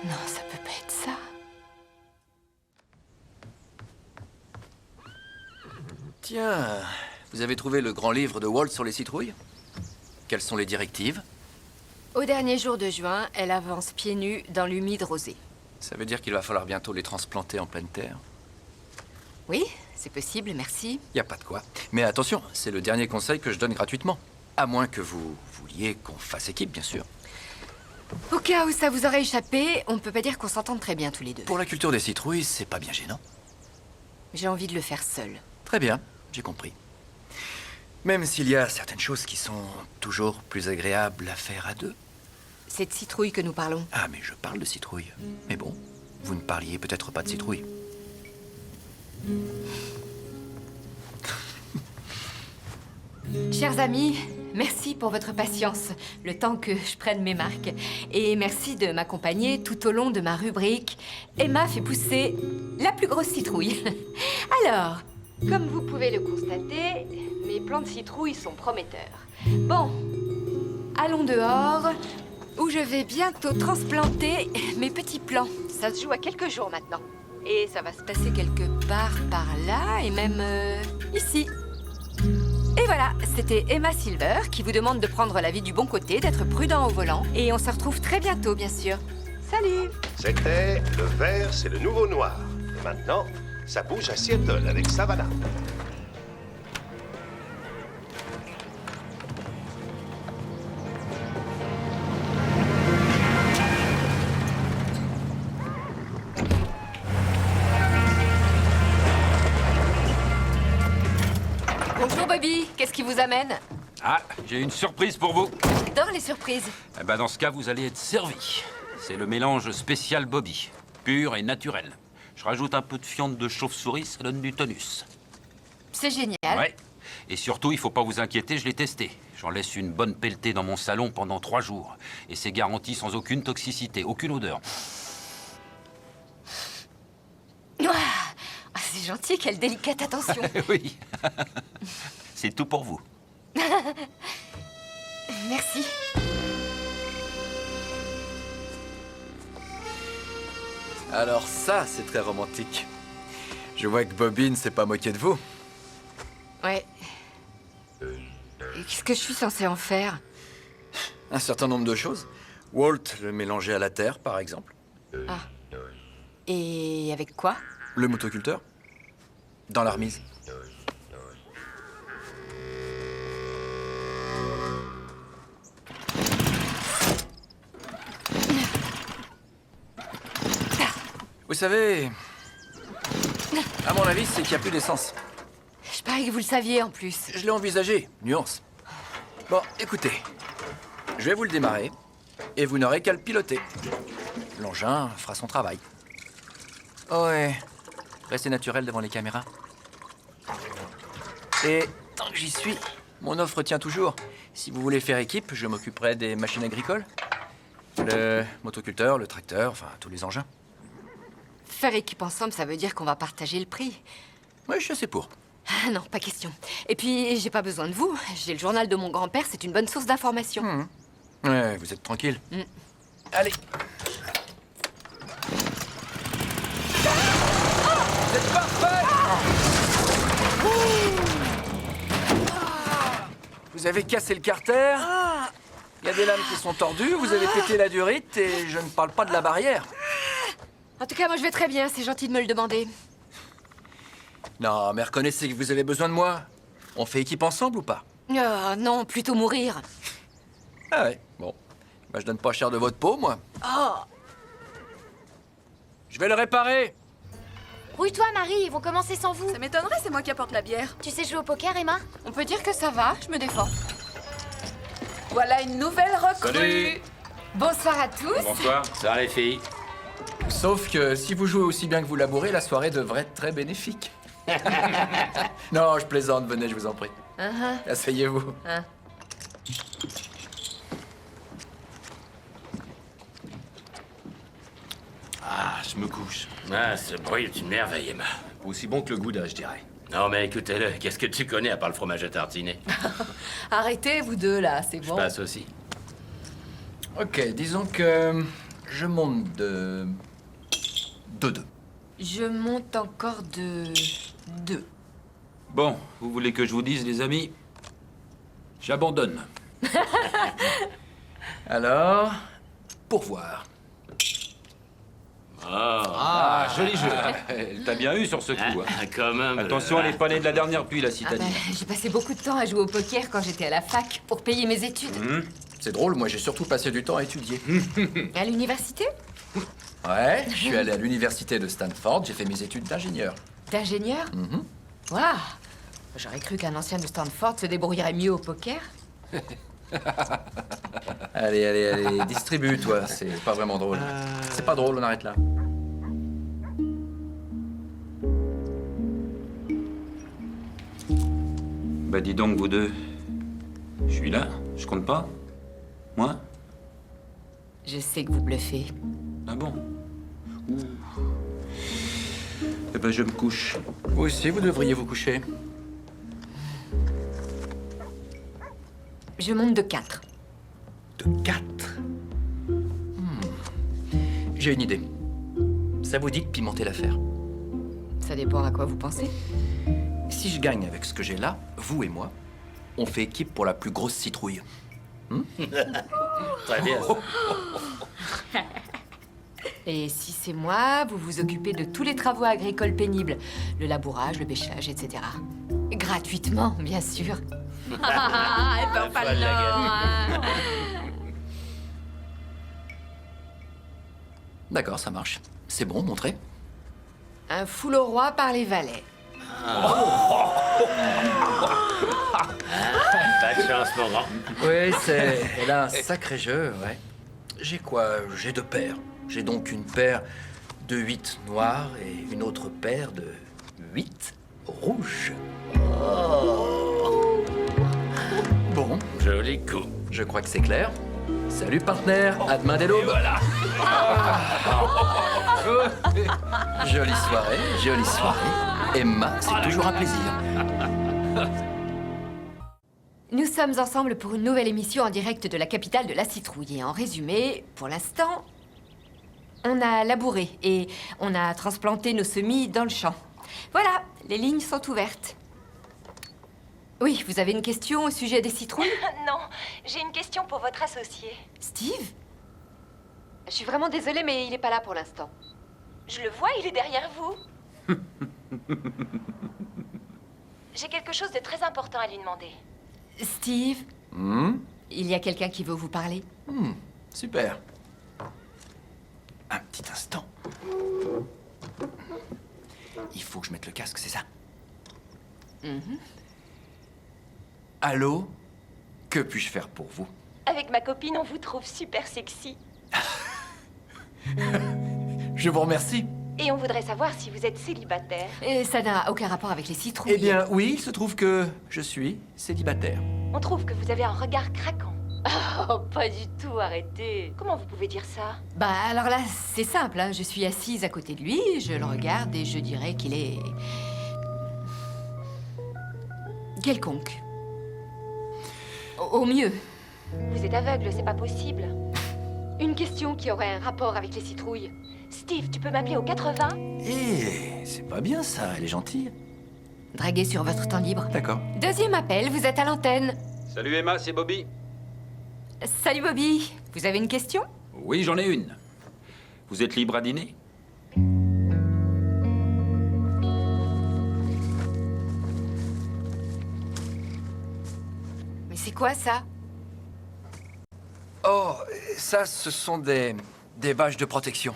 Non, ça peut pas être ça. Tiens, vous avez trouvé le grand livre de Walt sur les citrouilles? Quelles sont les directives? Au dernier jour de juin, elle avance pieds nus dans l'humide rosé. Ça veut dire qu'il va falloir bientôt les transplanter en pleine terre. Oui, c'est possible, merci. Y a pas de quoi. Mais attention, c'est le dernier conseil que je donne gratuitement. À moins que vous vouliez qu'on fasse équipe, bien sûr. Au cas où ça vous aurait échappé, on ne peut pas dire qu'on s'entende très bien tous les deux. Pour la culture des citrouilles, c'est pas bien gênant. J'ai envie de le faire seul. Très bien, j'ai compris. Même s'il y a certaines choses qui sont toujours plus agréables à faire à deux. C'est de citrouille que nous parlons. Ah, mais je parle de citrouille. Mais bon, vous ne parliez peut-être pas de citrouille. Chers amis, merci pour votre patience, le temps que je prenne mes marques. Et merci de m'accompagner tout au long de ma rubrique « Emma fait pousser la plus grosse citrouille ». Alors, comme vous pouvez le constater, mes plants de citrouille sont prometteurs. Bon, allons dehors, où je vais bientôt transplanter mes petits plants. Ça se joue à quelques jours maintenant. Et ça va se passer quelque part par là, et même ici. Et voilà, c'était Emma Silver qui vous demande de prendre la vie du bon côté, d'être prudent au volant. Et on se retrouve très bientôt, bien sûr. Salut! C'était le vert, c'est le nouveau noir. Et maintenant, ça bouge à Seattle avec Savannah. Bonjour Bobby, qu'est-ce qui vous amène? Ah, j'ai une surprise pour vous. J'adore les surprises. Eh ben, dans ce cas, vous allez être servi. C'est le mélange spécial Bobby, pur et naturel. Je rajoute un peu de fiente de chauve-souris, ça donne du tonus. C'est génial. Ouais. Et surtout, il faut pas vous inquiéter, je l'ai testé. J'en laisse une bonne pelletée dans mon salon pendant 3 jours. Et c'est garanti sans aucune toxicité, aucune odeur. Ah, c'est gentil, quelle délicate attention. Oui. C'est tout pour vous. Merci. Alors ça, c'est très romantique. Je vois que Bobby ne s'est pas moqué de vous. Ouais. Et qu'est-ce que je suis censée en faire? Un certain nombre de choses. Walt le mélangeait à la terre, par exemple. Ah. Et avec quoi? Le motoculteur. Dans la remise. Vous savez, à mon avis, c'est qu'il n'y a plus d'essence. Je parie que vous le saviez en plus. Je l'ai envisagé, nuance. Bon, écoutez, je vais vous le démarrer et vous n'aurez qu'à le piloter. L'engin fera son travail. Oh ouais, restez naturel devant les caméras. Et tant que j'y suis, mon offre tient toujours. Si vous voulez faire équipe, je m'occuperai des machines agricoles. Le motoculteur, le tracteur, enfin tous les engins. Faire équipe ensemble, ça veut dire qu'on va partager le prix. Oui, je suis assez pour. Ah non, pas question. Et puis, j'ai pas besoin de vous. J'ai le journal de mon grand-père, c'est une bonne source d'information. Ouais, vous êtes tranquille. Allez. Vous êtes parfait. Vous avez cassé le carter. Il y a des lames qui sont tordues, vous avez pété la durite et je ne parle pas de la barrière. En tout cas, moi je vais très bien, c'est gentil de me le demander. Non, mais reconnaissez que vous avez besoin de moi. On fait équipe ensemble ou pas? Oh non, plutôt mourir. Ah ouais, bon. Bah, je donne pas cher de votre peau, moi. Oh! Je vais le réparer. Rouille-toi, Marie, ils vont commencer sans vous. Ça m'étonnerait, c'est moi qui apporte la bière. Tu sais jouer au poker, Emma? On peut dire que ça va, je me défends. Voilà une nouvelle recrue. Salut. Bonsoir à tous. Bonsoir. Ça va les filles? Sauf que si vous jouez aussi bien que vous labourez, la soirée devrait être très bénéfique. Non, je plaisante, venez, je vous en prie. Asseyez-vous. Ah, je me couche. Ah, ce bruit est une merveille, Emma. Aussi bon que le gouda, je dirais. Non, mais écoutez-le, qu'est-ce que tu connais à part le fromage à tartiner? Arrêtez, vous deux, là, c'est Je bon. passe aussi. Ok, disons que je monte de 2-2. Je monte encore de 2. Bon, vous voulez que je vous dise, les amis? J'abandonne. Alors, pourvoir. Ah, joli jeu. Elle t'a bien eu sur ce coup. Hein. Quand même. Attention, elle est pas née de la dernière pluie, la Ah citadine. bah, j'ai passé beaucoup de temps à jouer au poker quand j'étais à la fac pour payer mes études. C'est drôle, moi j'ai surtout passé du temps à étudier. À l'université? Ouais, je suis allé à l'université de Stanford, j'ai fait mes études d'ingénieur. D'ingénieur? Waouh! J'aurais cru qu'un ancien de Stanford se débrouillerait mieux au poker. Allez, distribue-toi, c'est pas vraiment drôle. C'est pas drôle, on arrête là. Bah dis donc, vous deux. Je suis là, je compte pas? Moi? Je sais que vous bluffez. Ah bon? Ouh. Eh ben, je me couche. Vous aussi, vous devriez vous coucher. Je monte de 4. De 4? J'ai une idée. Ça vous dit de pimenter l'affaire? Ça dépend à quoi vous pensez. Si je gagne avec ce que j'ai là, vous et moi, on fait équipe pour la plus grosse citrouille. Très bien. Et si c'est moi, vous vous occupez de tous les travaux agricoles pénibles. Le labourage, le bêchage, etc. Gratuitement, bien sûr. Elle perd pas le nord. D'accord, ça marche. C'est bon, montrez. Un foule au roi par les valets. Pas de chance, mon grand. Oui, elle a un sacré jeu, ouais. J'ai quoi? J'ai 2 paires. J'ai donc une paire de 8 noirs et une autre paire de 8 rouges. Bon. Joli coup. Je crois que c'est clair. Salut, partenaire. À demain dès l'aube. Voilà. Jolie soirée, jolie soirée. Emma, c'est toujours un plaisir. Nous sommes ensemble pour une nouvelle émission en direct de la capitale de la citrouille. Et en résumé, pour l'instant, on a labouré et on a transplanté nos semis dans le champ. Voilà, les lignes sont ouvertes. Oui, vous avez une question au sujet des citrouilles? Non, j'ai une question pour votre associé. Steve? Je suis vraiment désolée, mais il n'est pas là pour l'instant. Je le vois, il est derrière vous. J'ai quelque chose de très important à lui demander. Steve? Il y a quelqu'un qui veut vous parler. Super. Un petit instant. Il faut que je mette le casque, c'est ça? Allô? Que puis-je faire pour vous? Avec ma copine, on vous trouve super sexy. Je vous remercie. Et on voudrait savoir si vous êtes célibataire. Et ça n'a aucun rapport avec les citrouilles. Eh bien, oui, il se trouve que je suis célibataire. On trouve que vous avez un regard craquant. Oh, pas du tout, arrêtez. Comment vous pouvez dire ça? Bah alors là, c'est simple, hein. Je suis assise à côté de lui, je le regarde et je dirais qu'il est... quelconque. Au mieux. Vous êtes aveugle, c'est pas possible. Une question qui aurait un rapport avec les citrouilles. Steve, tu peux m'appeler au 80? Eh, c'est pas bien ça, elle est gentille. Draguez sur votre temps libre. D'accord. Deuxième appel, vous êtes à l'antenne. Salut Emma, c'est Bobby. Salut Bobby, vous avez une question? Oui, j'en ai une. Vous êtes libre à dîner? Mais c'est quoi ça? Oh, ça, ce sont des bâches de protection.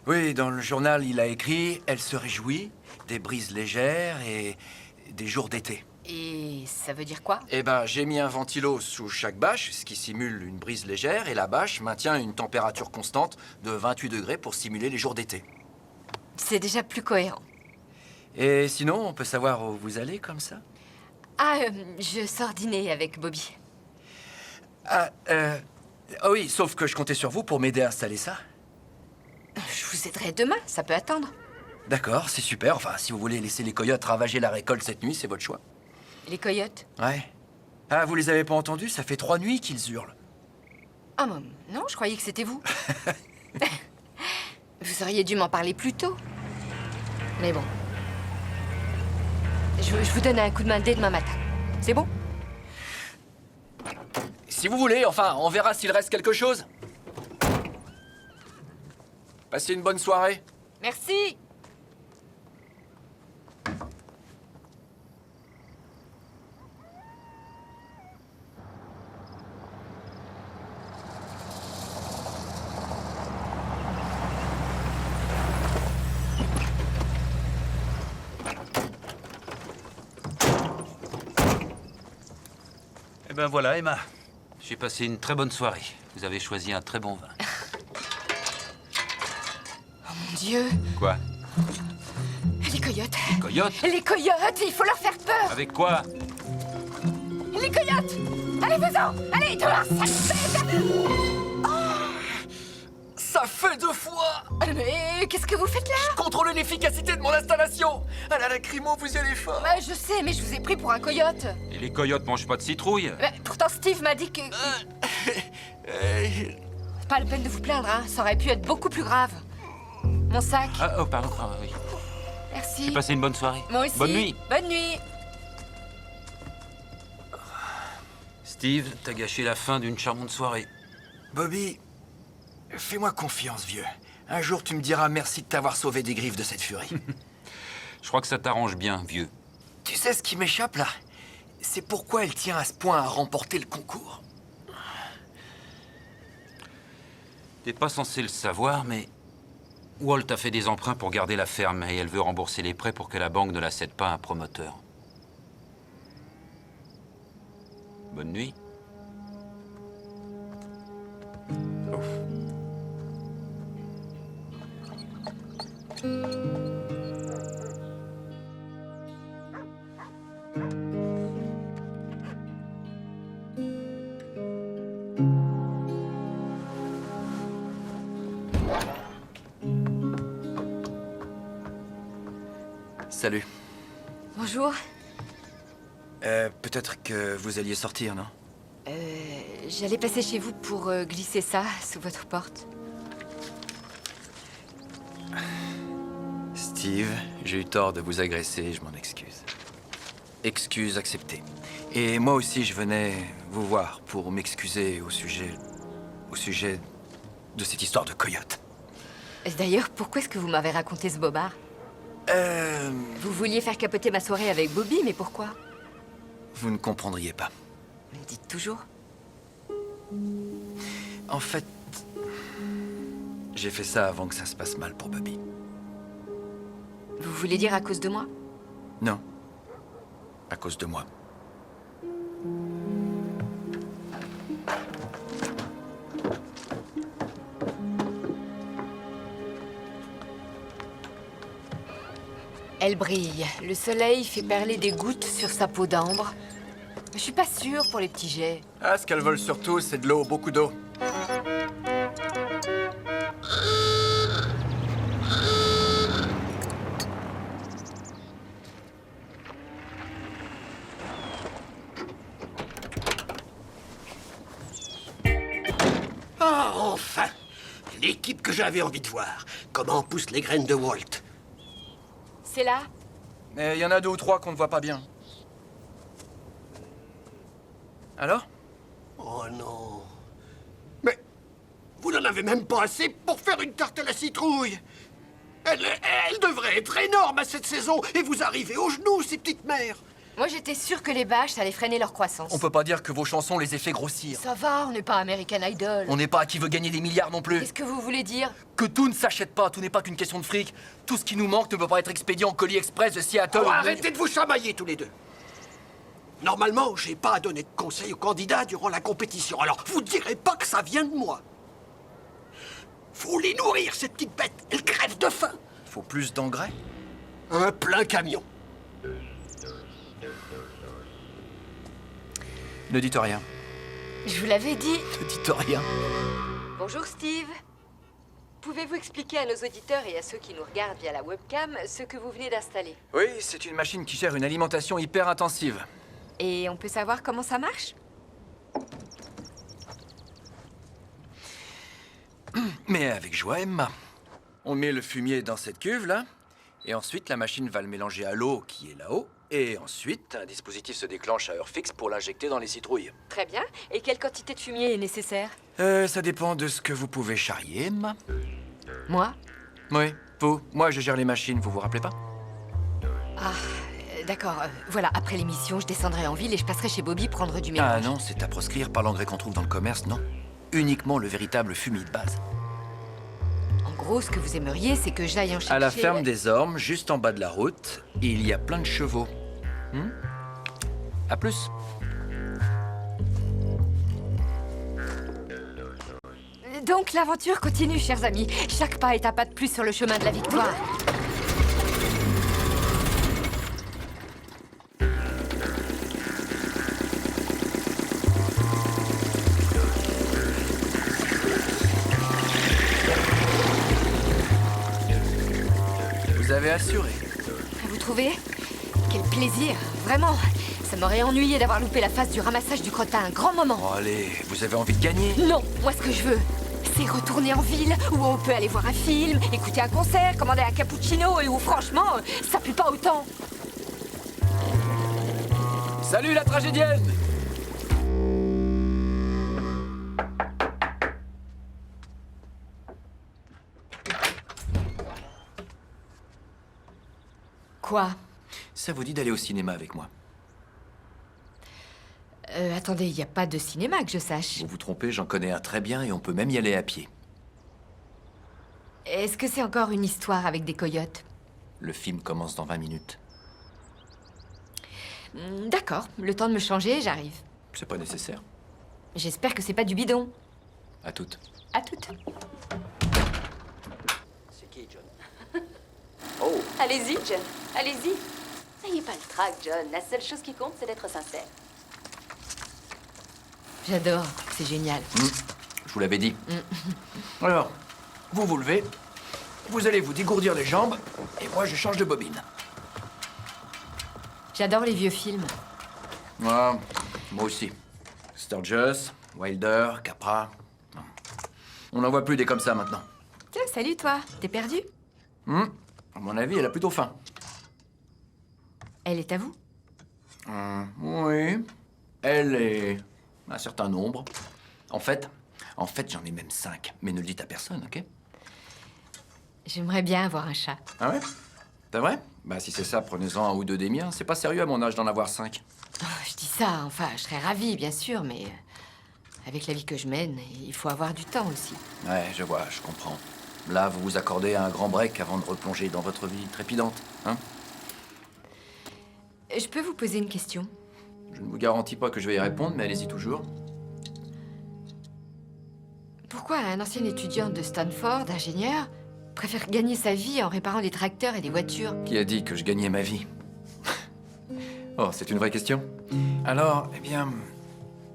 Oui, dans le journal, il a écrit « Elle se réjouit des brises légères et des jours d'été ». Et ça veut dire quoi? Eh ben, j'ai mis un ventilo sous chaque bâche, ce qui simule une brise légère, et la bâche maintient une température constante de 28 degrés pour simuler les jours d'été. C'est déjà plus cohérent. Et sinon, on peut savoir où vous allez comme ça? Je sors dîner avec Bobby. Ah oui, sauf que je comptais sur vous pour m'aider à installer ça. Je vous aiderai demain, ça peut attendre. D'accord, c'est super. Enfin, si vous voulez laisser les coyotes ravager la récolte cette nuit, c'est votre choix. Les coyotes? Ouais. Ah, vous les avez pas entendus? Ça fait 3 nuits qu'ils hurlent. Ah, non, je croyais que c'était vous. Vous auriez dû m'en parler plus tôt. Mais bon. Je vous donne un coup de main dès demain matin. C'est bon? Si vous voulez, enfin, on verra s'il reste quelque chose. Passez une bonne soirée. Merci. Eh ben voilà, Emma. J'ai passé une très bonne soirée. Vous avez choisi un très bon vin. Oh mon Dieu. Quoi? Les coyotes. Coyotes? Les coyotes, il faut leur faire peur. Avec quoi? Les coyotes. Allez, vas-en. Allez, dehors, Ça fait 2 fois! Mais qu'est-ce que vous faites là? Je contrôle l'efficacité de mon installation! À la lacrymo, vous y allez fort! Je sais, mais je vous ai pris pour un coyote. Et les coyotes mangent pas de citrouille? Pourtant, Steve m'a dit que... Pas la peine de vous plaindre, hein. Ça aurait pu être beaucoup plus grave. Mon sac. Ah, oh, pardon. Ah, oui. Merci. J'ai passé une bonne soirée. Moi aussi. Bonne nuit. Bonne nuit. Steve, t'as gâché la fin d'une charmante soirée. Bobby, fais-moi confiance, vieux. Un jour, tu me diras merci de t'avoir sauvé des griffes de cette furie. Je crois que ça t'arrange bien, vieux. Tu sais ce qui m'échappe, là? C'est pourquoi elle tient à ce point à remporter le concours. T'es pas censé le savoir, mais... Walt a fait des emprunts pour garder la ferme et elle veut rembourser les prêts pour que la banque ne la cède pas à un promoteur. Bonne nuit. Salut. Bonjour. Peut-être que vous alliez sortir, non? J'allais passer chez vous pour glisser ça sous votre porte. Steve, j'ai eu tort de vous agresser, je m'en excuse. Excuse acceptée. Et moi aussi, je venais vous voir pour m'excuser au sujet de cette histoire de coyote. D'ailleurs, pourquoi est-ce que vous m'avez raconté ce bobard? Vous vouliez faire capoter ma soirée avec Bobby, mais pourquoi? Vous ne comprendriez pas. Me dites toujours. En fait, j'ai fait ça avant que ça se passe mal pour Bobby. Vous voulez dire à cause de moi? Non. À cause de moi. Elle brille. Le soleil fait perler des gouttes sur sa peau d'ambre. Je suis pas sûre pour les petits jets. Ah, ce qu'elles veulent surtout, c'est de l'eau, beaucoup d'eau. Ah, enfin! L'équipe que j'avais envie de voir. Comment poussent les graines de Walt. C'est là? Mais il y en a 2 ou 3 qu'on ne voit pas bien. Alors? Oh non. Mais vous n'en avez même pas assez pour faire une tarte à la citrouille. Elle devrait être énorme à cette saison et vous arrivez aux genoux, ces petites mères. Moi, j'étais sûre que les bâches, ça allait freiner leur croissance. On peut pas dire que vos chansons les aient fait grossir. Ça va, on n'est pas American Idol. On n'est pas à qui veut gagner des milliards non plus. Qu'est-ce que vous voulez dire? Que tout ne s'achète pas, tout n'est pas qu'une question de fric. Tout ce qui nous manque ne peut pas être expédié en colis express de Seattle. Oh, arrêtez de vous chamailler tous les deux. Normalement, j'ai pas à donner de conseils aux candidats durant la compétition. Alors, vous direz pas que ça vient de moi. Faut les nourrir, ces petites bêtes. Elles crèvent de faim. Faut plus d'engrais? Un plein camion. Ne dites rien. Je vous l'avais dit. Ne dites rien. Bonjour Steve. Pouvez-vous expliquer à nos auditeurs et à ceux qui nous regardent via la webcam ce que vous venez d'installer? Oui, c'est une machine qui gère une alimentation hyper intensive. Et on peut savoir comment ça marche? Mais avec joie, Emma. On met le fumier dans cette cuve, là, et ensuite la machine va le mélanger à l'eau qui est là-haut, et ensuite un dispositif se déclenche à heure fixe pour l'injecter dans les citrouilles. Très bien. Et quelle quantité de fumier est nécessaire? Ça dépend de ce que vous pouvez charrier, Emma. Moi? Oui, vous. Moi, je gère les machines, vous vous rappelez pas? Ah, d'accord. Voilà, après l'émission, je descendrai en ville et je passerai chez Bobby prendre du mélange. Ah non, c'est à proscrire par l'engrais qu'on trouve dans le commerce, non. Uniquement le véritable fumier de base. En gros, ce que vous aimeriez, c'est que j'aille en chercher... À la ferme des Ormes, juste en bas de la route, il y a plein de chevaux. À plus. Donc l'aventure continue, chers amis. Chaque pas est un pas de plus sur le chemin de la victoire. Vous avez assuré. Vous trouvez? Quel plaisir, vraiment. Ça m'aurait ennuyé d'avoir loupé la phase du ramassage du crottin, un grand moment. Oh, allez, vous avez envie de gagner? Non, moi ce que je veux, c'est retourner en ville, où on peut aller voir un film, écouter un concert, commander un cappuccino, et où franchement, ça pue pas autant. Salut la tragédienne! Quoi? Ça vous dit d'aller au cinéma avec moi? Attendez, il n'y a pas de cinéma que je sache. Vous vous trompez, j'en connais un très bien et on peut même y aller à pied. Est-ce que c'est encore une histoire avec des coyotes? Le film commence dans 20 minutes. D'accord, le temps de me changer, j'arrive. C'est pas nécessaire. J'espère que c'est pas du bidon. À toutes. À toutes. C'est qui, John? Oh. Allez-y, John. Allez-y. N'ayez pas le trac, John. La seule chose qui compte, c'est d'être sincère. J'adore, c'est génial. Je vous l'avais dit. Alors, vous vous levez, vous allez vous dégourdir les jambes, et moi je change de bobine. J'adore les vieux films. Ah, moi aussi. Sturgis, Wilder, Capra. On n'en voit plus des comme ça maintenant. Tiens, salut toi, t'es perdu? À mon avis, elle a plutôt faim. Elle est à vous? Oui. Elle est un certain nombre. En fait, j'en ai même 5. Mais ne le dites à personne, ok? J'aimerais bien avoir un chat. Ah ouais? C'est vrai? Bah si c'est ça, prenez-en 1 ou 2 des miens. C'est pas sérieux à mon âge d'en avoir 5. Oh, je dis ça, enfin, je serais ravie, bien sûr, mais... avec la vie que je mène, il faut avoir du temps aussi. Ouais, je vois, je comprends. Là, vous vous accordez un grand break avant de replonger dans votre vie trépidante, hein? Je peux vous poser une question? Je ne vous garantis pas que je vais y répondre, mais allez-y toujours. Pourquoi un ancien étudiant de Stanford, ingénieur, préfère gagner sa vie en réparant des tracteurs et des voitures? Qui a dit que je gagnais ma vie? Oh, c'est une vraie question. Alors, eh bien,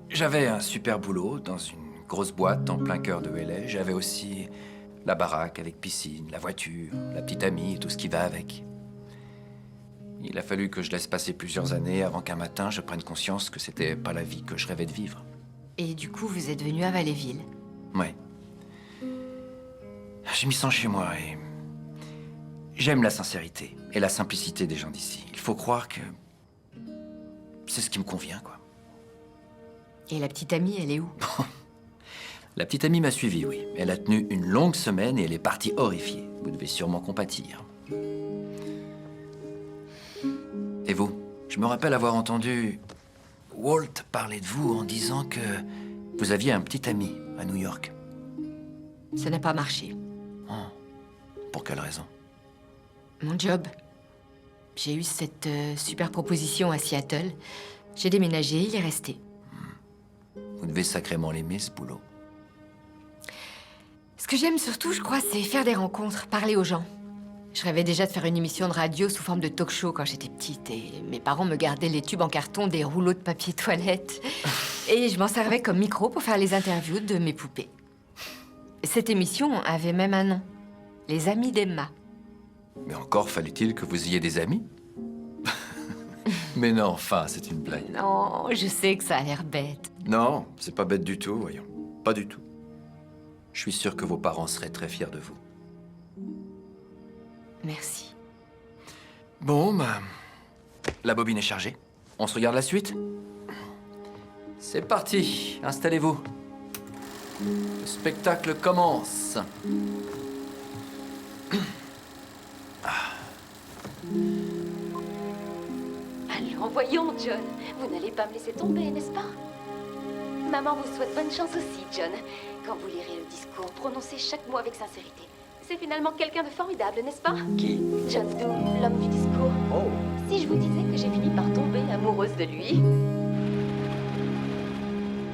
j'avais un super boulot dans une grosse boîte en plein cœur de LA. J'avais aussi la baraque avec piscine, la voiture, la petite amie et tout ce qui va avec. Il a fallu que je laisse passer plusieurs années avant qu'un matin je prenne conscience que c'était pas la vie que je rêvais de vivre. Et du coup, vous êtes venu à Valleyville? Ouais. J'ai mis ça chez moi et... j'aime la sincérité et la simplicité des gens d'ici. Il faut croire que... c'est ce qui me convient, quoi. Et la petite amie, elle est où? La petite amie m'a suivi, oui. Elle a tenu une longue semaine et elle est partie horrifiée. Vous devez sûrement compatir. Et vous? Je me rappelle avoir entendu Walt parler de vous en disant que vous aviez un petit ami à New York. Ça n'a pas marché. Oh. Pour quelle raison? Mon job. J'ai eu cette super proposition à Seattle. J'ai déménagé, il est resté. Vous devez sacrément l'aimer, ce boulot. Ce que j'aime surtout, je crois, c'est faire des rencontres, parler aux gens. Je rêvais déjà de faire une émission de radio sous forme de talk-show quand j'étais petite. Et mes parents me gardaient les tubes en carton des rouleaux de papier toilette. Et je m'en servais comme micro pour faire les interviews de mes poupées. Cette émission avait même un nom. Les Amis d'Emma. Mais encore fallait-il que vous ayez des amis? Mais non, enfin, c'est une blague. Non, je sais que ça a l'air bête. Non, c'est pas bête du tout, voyons. Pas du tout. Je suis sûr que vos parents seraient très fiers de vous. Merci. Bon, bah... la bobine est chargée. On se regarde la suite? C'est parti, installez-vous. Le spectacle commence. Allons, voyons, John. Vous n'allez pas me laisser tomber, n'est-ce pas? Maman vous souhaite bonne chance aussi, John. Quand vous lirez le discours, prononcez chaque mot avec sincérité. C'est finalement quelqu'un de formidable, n'est-ce pas? Qui? John Doe, l'homme du discours. Oh. Si je vous disais que j'ai fini par tomber amoureuse de lui.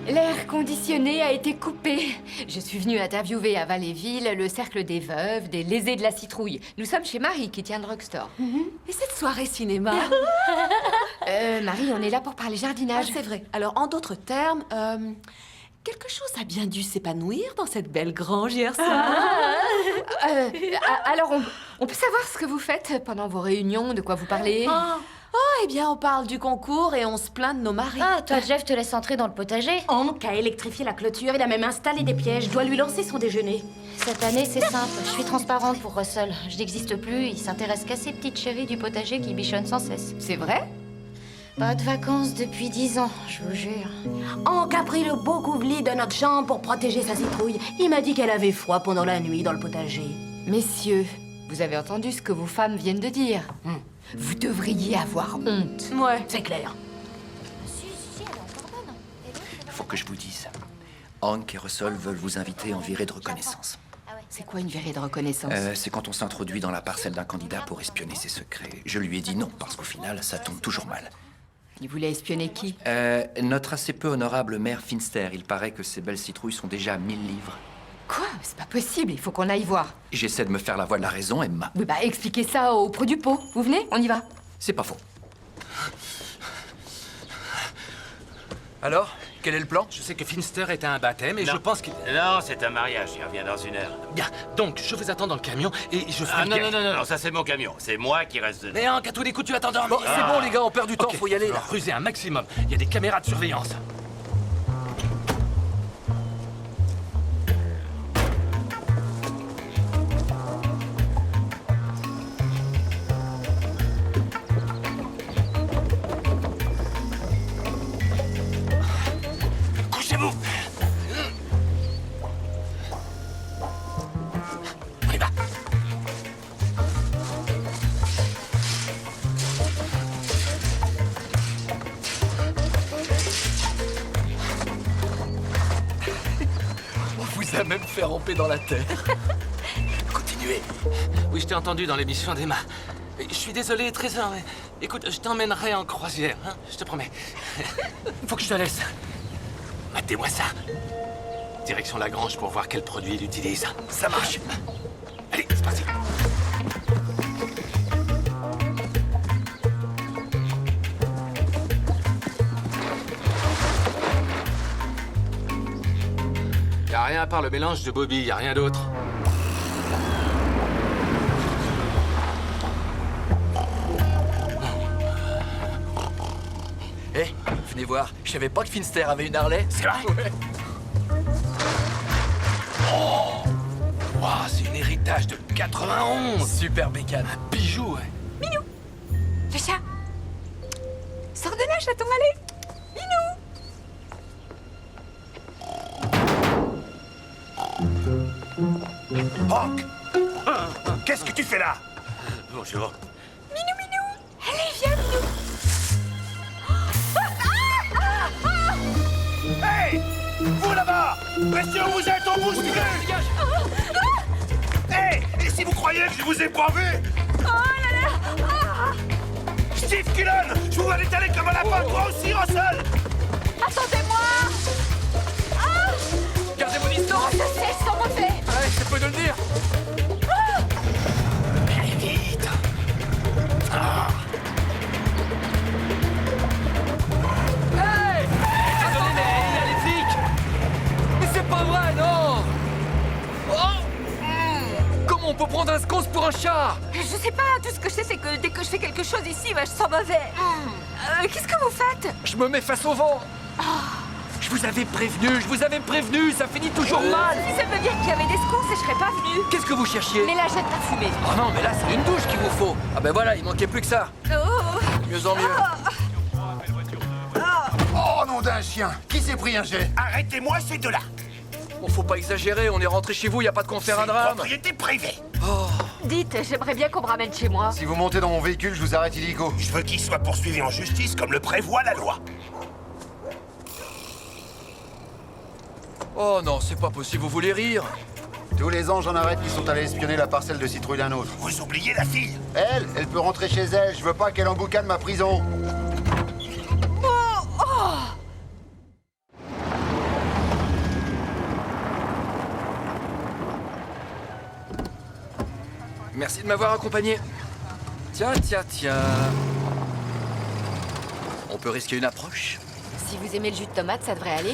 L'air conditionné a été coupé. Je suis venue interviewer à Valleyville le cercle des veuves, des lésés de la citrouille. Nous sommes chez Marie qui tient le drugstore. Et cette soirée cinéma? Marie, on est là pour parler jardinage. C'est vrai. Alors, en d'autres termes, quelque chose a bien dû s'épanouir dans cette belle grange hier soir. Alors, on peut savoir ce que vous faites pendant vos réunions, de quoi vous parlez? Eh bien, on parle du concours et on se plaint de nos maris. Ah, toi, Jeff te laisse entrer dans le potager? Hank a électrifié la clôture, il a même installé des pièges. Je dois lui lancer son déjeuner. Cette année, c'est simple. Je suis transparente pour Russell. Je n'existe plus, il s'intéresse qu'à ces petites chéries du potager qui bichonnent sans cesse. C'est vrai? Pas de vacances depuis 10 ans, je vous jure. Hank a pris le beau couvlis de notre chambre pour protéger sa citrouille. Il m'a dit qu'elle avait froid pendant la nuit dans le potager. Messieurs, vous avez entendu ce que vos femmes viennent de dire. Vous devriez avoir honte. Ouais, c'est clair. Il faut que je vous dise. Hank et Russell veulent vous inviter en virée de reconnaissance. C'est quoi une virée de reconnaissance? C'est quand on s'introduit dans la parcelle d'un candidat pour espionner ses secrets. Je lui ai dit non, parce qu'au final, ça tombe toujours mal. Il voulait espionner qui? Notre assez peu honorable maire Finster. Il paraît que ces belles citrouilles sont déjà à 1000 livres. Quoi? C'est pas possible, il faut qu'on aille voir. J'essaie de me faire la voix de la raison, Emma. Oui, bah expliquez ça au pro du pot. Vous venez? On y va. C'est pas faux. Alors, quel est le plan? Je sais que Finster est à un baptême et Non. je pense qu'il... Non, c'est un mariage, il revient dans 1 heure. Bien, donc je vous attends dans le camion et je ferai Ah le non, gag. non, ça c'est mon camion. C'est moi qui reste dedans. Mais Hank, à tous les coups, tu vas t'endormir. Bon, c'est bon, les gars, on perd du temps, Ok, faut y aller, là. alors, rusez un maximum. Il y a des caméras de surveillance. Couchez-vous. On y va. On vous a même fait ramper dans la terre. Continuez. Oui, je t'ai entendu dans l'émission d'Emma. Je suis désolé, Trésor, mais écoute, je t'emmènerai en croisière, hein, je te promets. Faut que je te laisse. Matez-moi ça. Direction la grange pour voir quel produit il utilise. Ça marche. Allez, c'est parti. Y a rien à part le mélange de Bobby, y a rien d'autre. Hé, venez voir, je savais pas que Finster avait une Harley. C'est vrai? Ouais. Oh! Wow, c'est un héritage de 91! Super bécane. Un bijou, ouais. Minou! Le chat! Sors de là, chaton, allez! Minou! Hank! Qu'est-ce que tu fais là? Bonjour. Minou, Minou! Allez, viens, Minou! Hey! Vous là-bas! Restez où vous êtes, on bouge plus! Hey! Et si vous croyez que je vous ai pas vu? Oh là là! Steve Killon! Je vous vois l'étaler comme un lapin, toi aussi, Russell! Attendez-moi! Gardez vos distances. Je sais, je t'en refais! Ouais, je peux te le dire. Allez, vite! chat! Je sais pas, tout ce que je sais, c'est que dès que je fais quelque chose ici, bah, je sens mauvais. Qu'est-ce que vous faites? Je me mets face au vent! Je vous avais prévenu, ça finit toujours mal! Si ça veut dire qu'il y avait des secousses, je serais pas venue. Qu'est-ce que vous cherchiez? Mais là, jette la fumée. Oh non, mais là, c'est une douche qu'il vous faut! Ah ben voilà, il manquait plus que ça! Oh. De mieux en mieux. Oh, nom d'un chien! Qui s'est pris un jet? Arrêtez-moi ces deux-là. Bon, faut pas exagérer, on est rentré chez vous, y a pas de quoi en faire un drame. Propriété privée. Dites, j'aimerais bien qu'on me ramène chez moi. Si vous montez dans mon véhicule, je vous arrête illico. Je veux qu'il soit poursuivi en justice comme le prévoit la loi. Oh non, c'est pas possible, vous voulez rire? Tous les ans, j'en arrête qui sont allés espionner la parcelle de citrouille d'un autre. Vous oubliez la fille? Elle peut rentrer chez elle. Je veux pas qu'elle emboucane ma prison. Merci de m'avoir accompagné. Tiens. On peut risquer une approche? Si vous aimez le jus de tomate, ça devrait aller.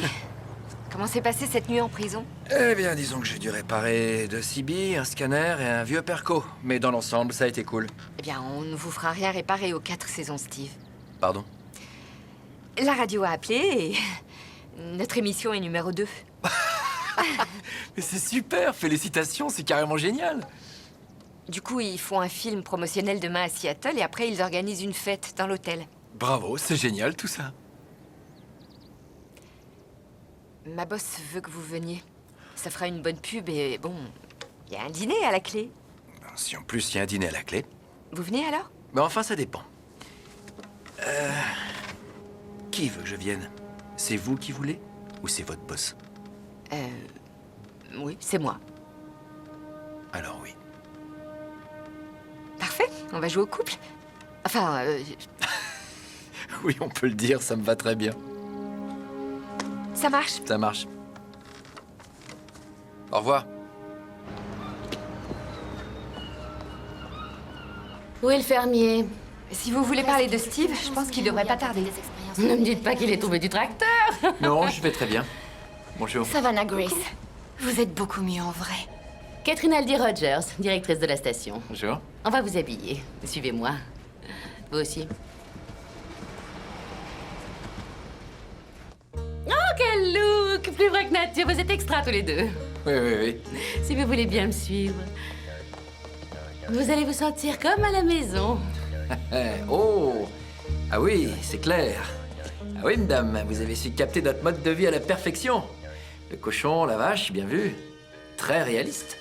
Comment s'est passée cette nuit en prison? Eh bien, disons que j'ai dû réparer 2 CB, un scanner et un vieux perco. Mais dans l'ensemble, ça a été cool. Eh bien, on ne vous fera rien réparer aux 4 saisons, Steve. Pardon? La radio a appelé et notre émission est numéro 2. Mais c'est super, félicitations, c'est carrément génial. Du coup, ils font un film promotionnel demain à Seattle et après, ils organisent une fête dans l'hôtel. Bravo, c'est génial tout ça. Ma boss veut que vous veniez. Ça fera une bonne pub et bon, il y a un dîner à la clé. Si en plus il y a un dîner à la clé. Vous venez alors? Mais enfin, ça dépend. Qui veut que je vienne? C'est vous qui voulez? Ou c'est votre boss? Oui, c'est moi. Alors oui. Parfait, on va jouer au couple. Enfin, Oui, on peut le dire, ça me va très bien. ça marche. Ça marche. Au revoir. Où est le fermier? Si vous voulez parler de Steve, je pense qu'il devrait pas tarder. Ne me dites pas qu'il est tombé du tracteur. Non, je vais très bien. Bonjour. Savannah Grace. Vous êtes beaucoup mieux en vrai. Catherine Aldi Rogers, directrice de la station. Bonjour. On va vous habiller. Suivez-moi. Vous aussi. Oh, quel look! Plus vrai que nature, vous êtes extra tous les deux. Oui. Si vous voulez bien me suivre. Vous allez vous sentir comme à la maison. Oh! Ah oui, c'est clair. Ah oui, madame, vous avez su capter notre mode de vie à la perfection. Le cochon, la vache, bien vu. Très réaliste.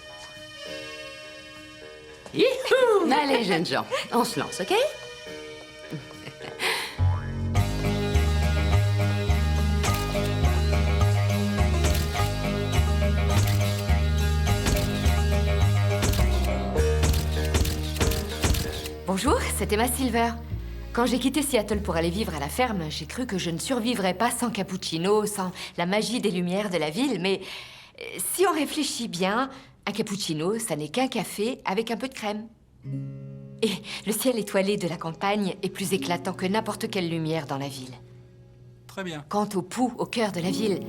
Youhou! Allez, jeunes gens, on se lance, OK? Bonjour, c'est Emma Silver. Quand j'ai quitté Seattle pour aller vivre à la ferme, j'ai cru que je ne survivrais pas sans cappuccino, sans la magie des lumières de la ville, mais si on réfléchit bien, un cappuccino, ça n'est qu'un café avec un peu de crème. Et le ciel étoilé de la campagne est plus éclatant que n'importe quelle lumière dans la ville. Très bien. Quant au pouls au cœur de la ville,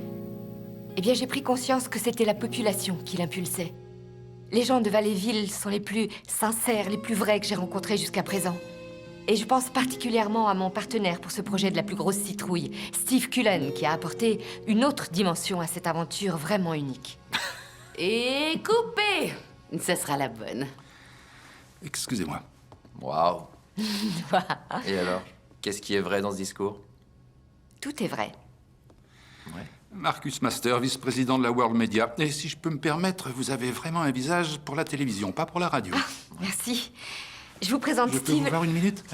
eh bien j'ai pris conscience que c'était la population qui l'impulsait. Les gens de Valleyville sont les plus sincères, les plus vrais que j'ai rencontrés jusqu'à présent. Et je pense particulièrement à mon partenaire pour ce projet de la plus grosse citrouille, Steve Cullen, qui a apporté une autre dimension à cette aventure vraiment unique. Et coupez! Ce sera la bonne. Excusez-moi. Waouh. Et alors, qu'est-ce qui est vrai dans ce discours? Tout est vrai. Marcus Master, vice-président de la World Media. Et si je peux me permettre, vous avez vraiment un visage pour la télévision, pas pour la radio. Merci. Je vous présente Je peux Steve. vous voir une minute?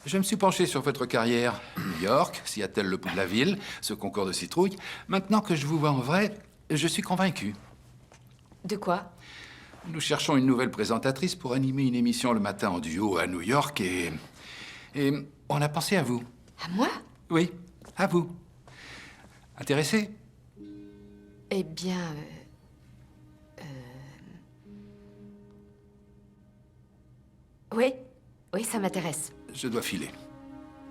Je me suis penché sur votre carrière. New York, Seattle, le pouls de la ville, ce concours de citrouilles. Maintenant que je vous vois en vrai, je suis convaincu. De quoi? Nous cherchons une nouvelle présentatrice pour animer une émission le matin en duo à New York et on a pensé à vous. À moi? Oui, à vous. Intéressé? Eh bien... Oui, ça m'intéresse. Je dois filer.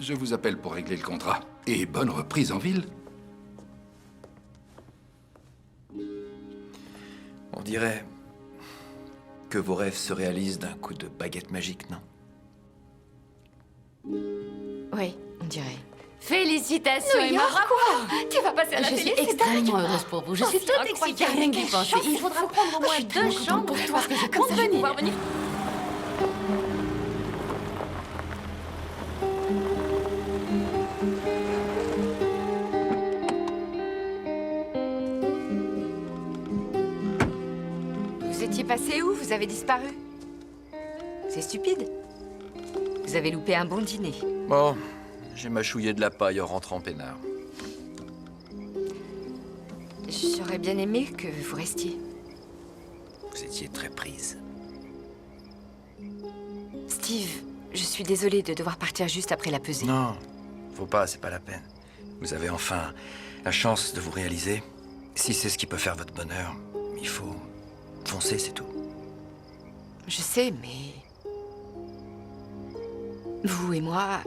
Je vous appelle pour régler le contrat. Et bonne reprise en ville. On dirait que vos rêves se réalisent d'un coup de baguette magique, non? Oui, on dirait. Félicitations, New Emma, York, bravo. Tu vas passer à la Je télé, suis c'est extrêmement dingue. heureuse pour vous. Je Oh, suis c'est toute incroyable. excitée, rien qu'y Quelle penser. chance. Il faudra prendre au moins 2 chambres pour toi. Comme ça, je vais pouvoir venir. Vous étiez passé où? Vous avez disparu? C'est stupide. Vous avez loupé un bon dîner. Bon, j'ai mâchouillé de la paille en rentrant peinard. J'aurais bien aimé que vous restiez. Vous étiez très prise. Steve, je suis désolée de devoir partir juste après la pesée. Non, faut pas, c'est pas la peine. Vous avez enfin la chance de vous réaliser. Si c'est ce qui peut faire votre bonheur, il faut foncer, c'est tout. Je sais, mais... Vous et moi...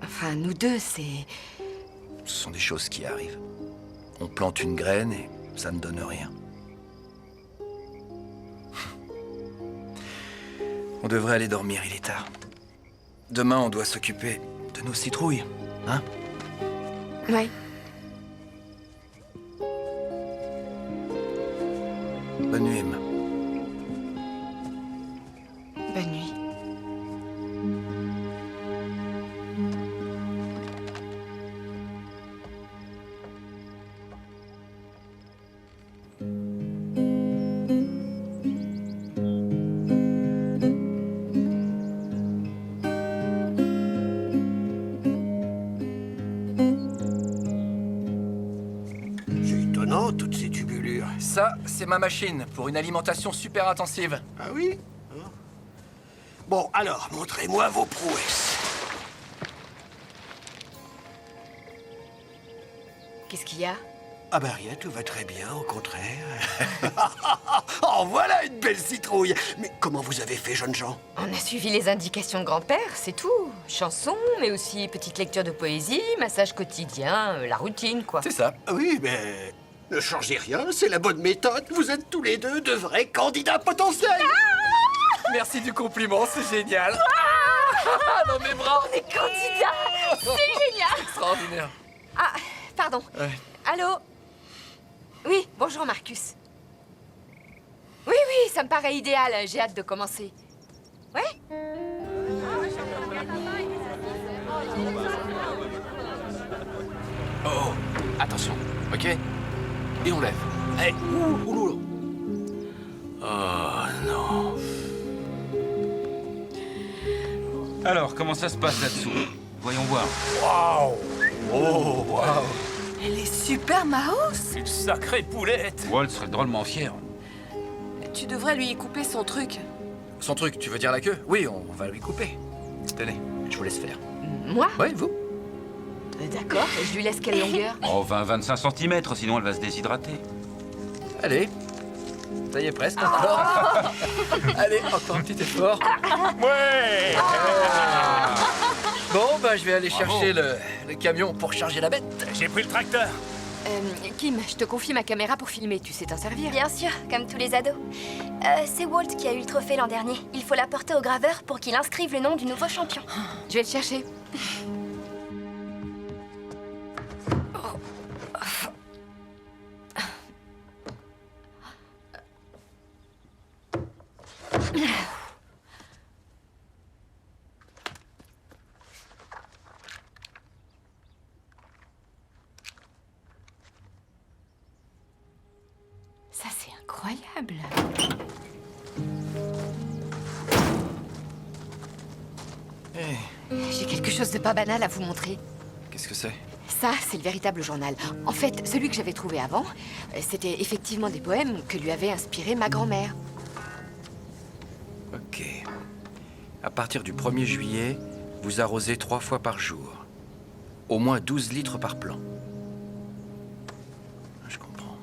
Enfin, nous deux, c'est... Ce sont des choses qui arrivent. On plante une graine et ça ne donne rien. On devrait aller dormir, il est tard. Demain, on doit s'occuper de nos citrouilles, hein? Oui. Bonne nuit, Emma. Bonne nuit. C'est étonnant, toutes ces tubulures. Ça, c'est ma machine pour une alimentation super intensive. Ah oui? Bon, alors, montrez-moi vos prouesses. Qu'est-ce qu'il y a? Ah ben rien, tout va très bien, au contraire. Oh, voilà une belle citrouille. Mais comment vous avez fait, jeunes gens? On a suivi les indications de grand-père, c'est tout. Chansons, mais aussi petite lecture de poésie, massage quotidien, la routine, quoi. C'est ça. Oui, mais ne changez rien, c'est la bonne méthode. Vous êtes tous les deux de vrais candidats potentiels. Merci du compliment, c'est génial. Dans mes bras. On est candidats. C'est génial. Extraordinaire. Ah, pardon. Ouais. Allô? Oui, bonjour Marcus. Oui, oui, ça me paraît idéal. J'ai hâte de commencer. Ouais? Oh, attention, ok? Et on lève. Allez, ouh. Oh non. Alors, comment ça se passe là-dessous? Voyons voir. Waouh! Oh, waouh! Elle est super, Maos. Une sacrée poulette. Walt serait drôlement fier. Tu devrais lui couper son truc. Son truc, tu veux dire la queue? Oui, on va lui couper. Tenez, je vous laisse faire. Moi? Ouais, vous? D'accord. Et je lui laisse quelle longueur? Oh, 20-25 cm, sinon elle va se déshydrater. Allez. Ça y est, presque encore. Allez, encore un petit effort. Ouais! Bon, bah, je vais aller chercher le camion pour charger la bête. J'ai pris le tracteur. Kim, je te confie ma caméra pour filmer. Tu sais t'en servir? Bien sûr, comme tous les ados. C'est Walt qui a eu le trophée l'an dernier. Il faut l'apporter au graveur pour qu'il inscrive le nom du nouveau champion. Je vais le chercher. Ça, c'est incroyable. J'ai quelque chose de pas banal à vous montrer. Qu'est-ce que c'est? Ça, c'est le véritable journal. En fait, celui que j'avais trouvé avant, c'était effectivement des poèmes que lui avait inspiré ma grand-mère. Ok. À partir du 1er juillet, vous arrosez 3 fois par jour. Au moins 12 litres par plant. Je comprends.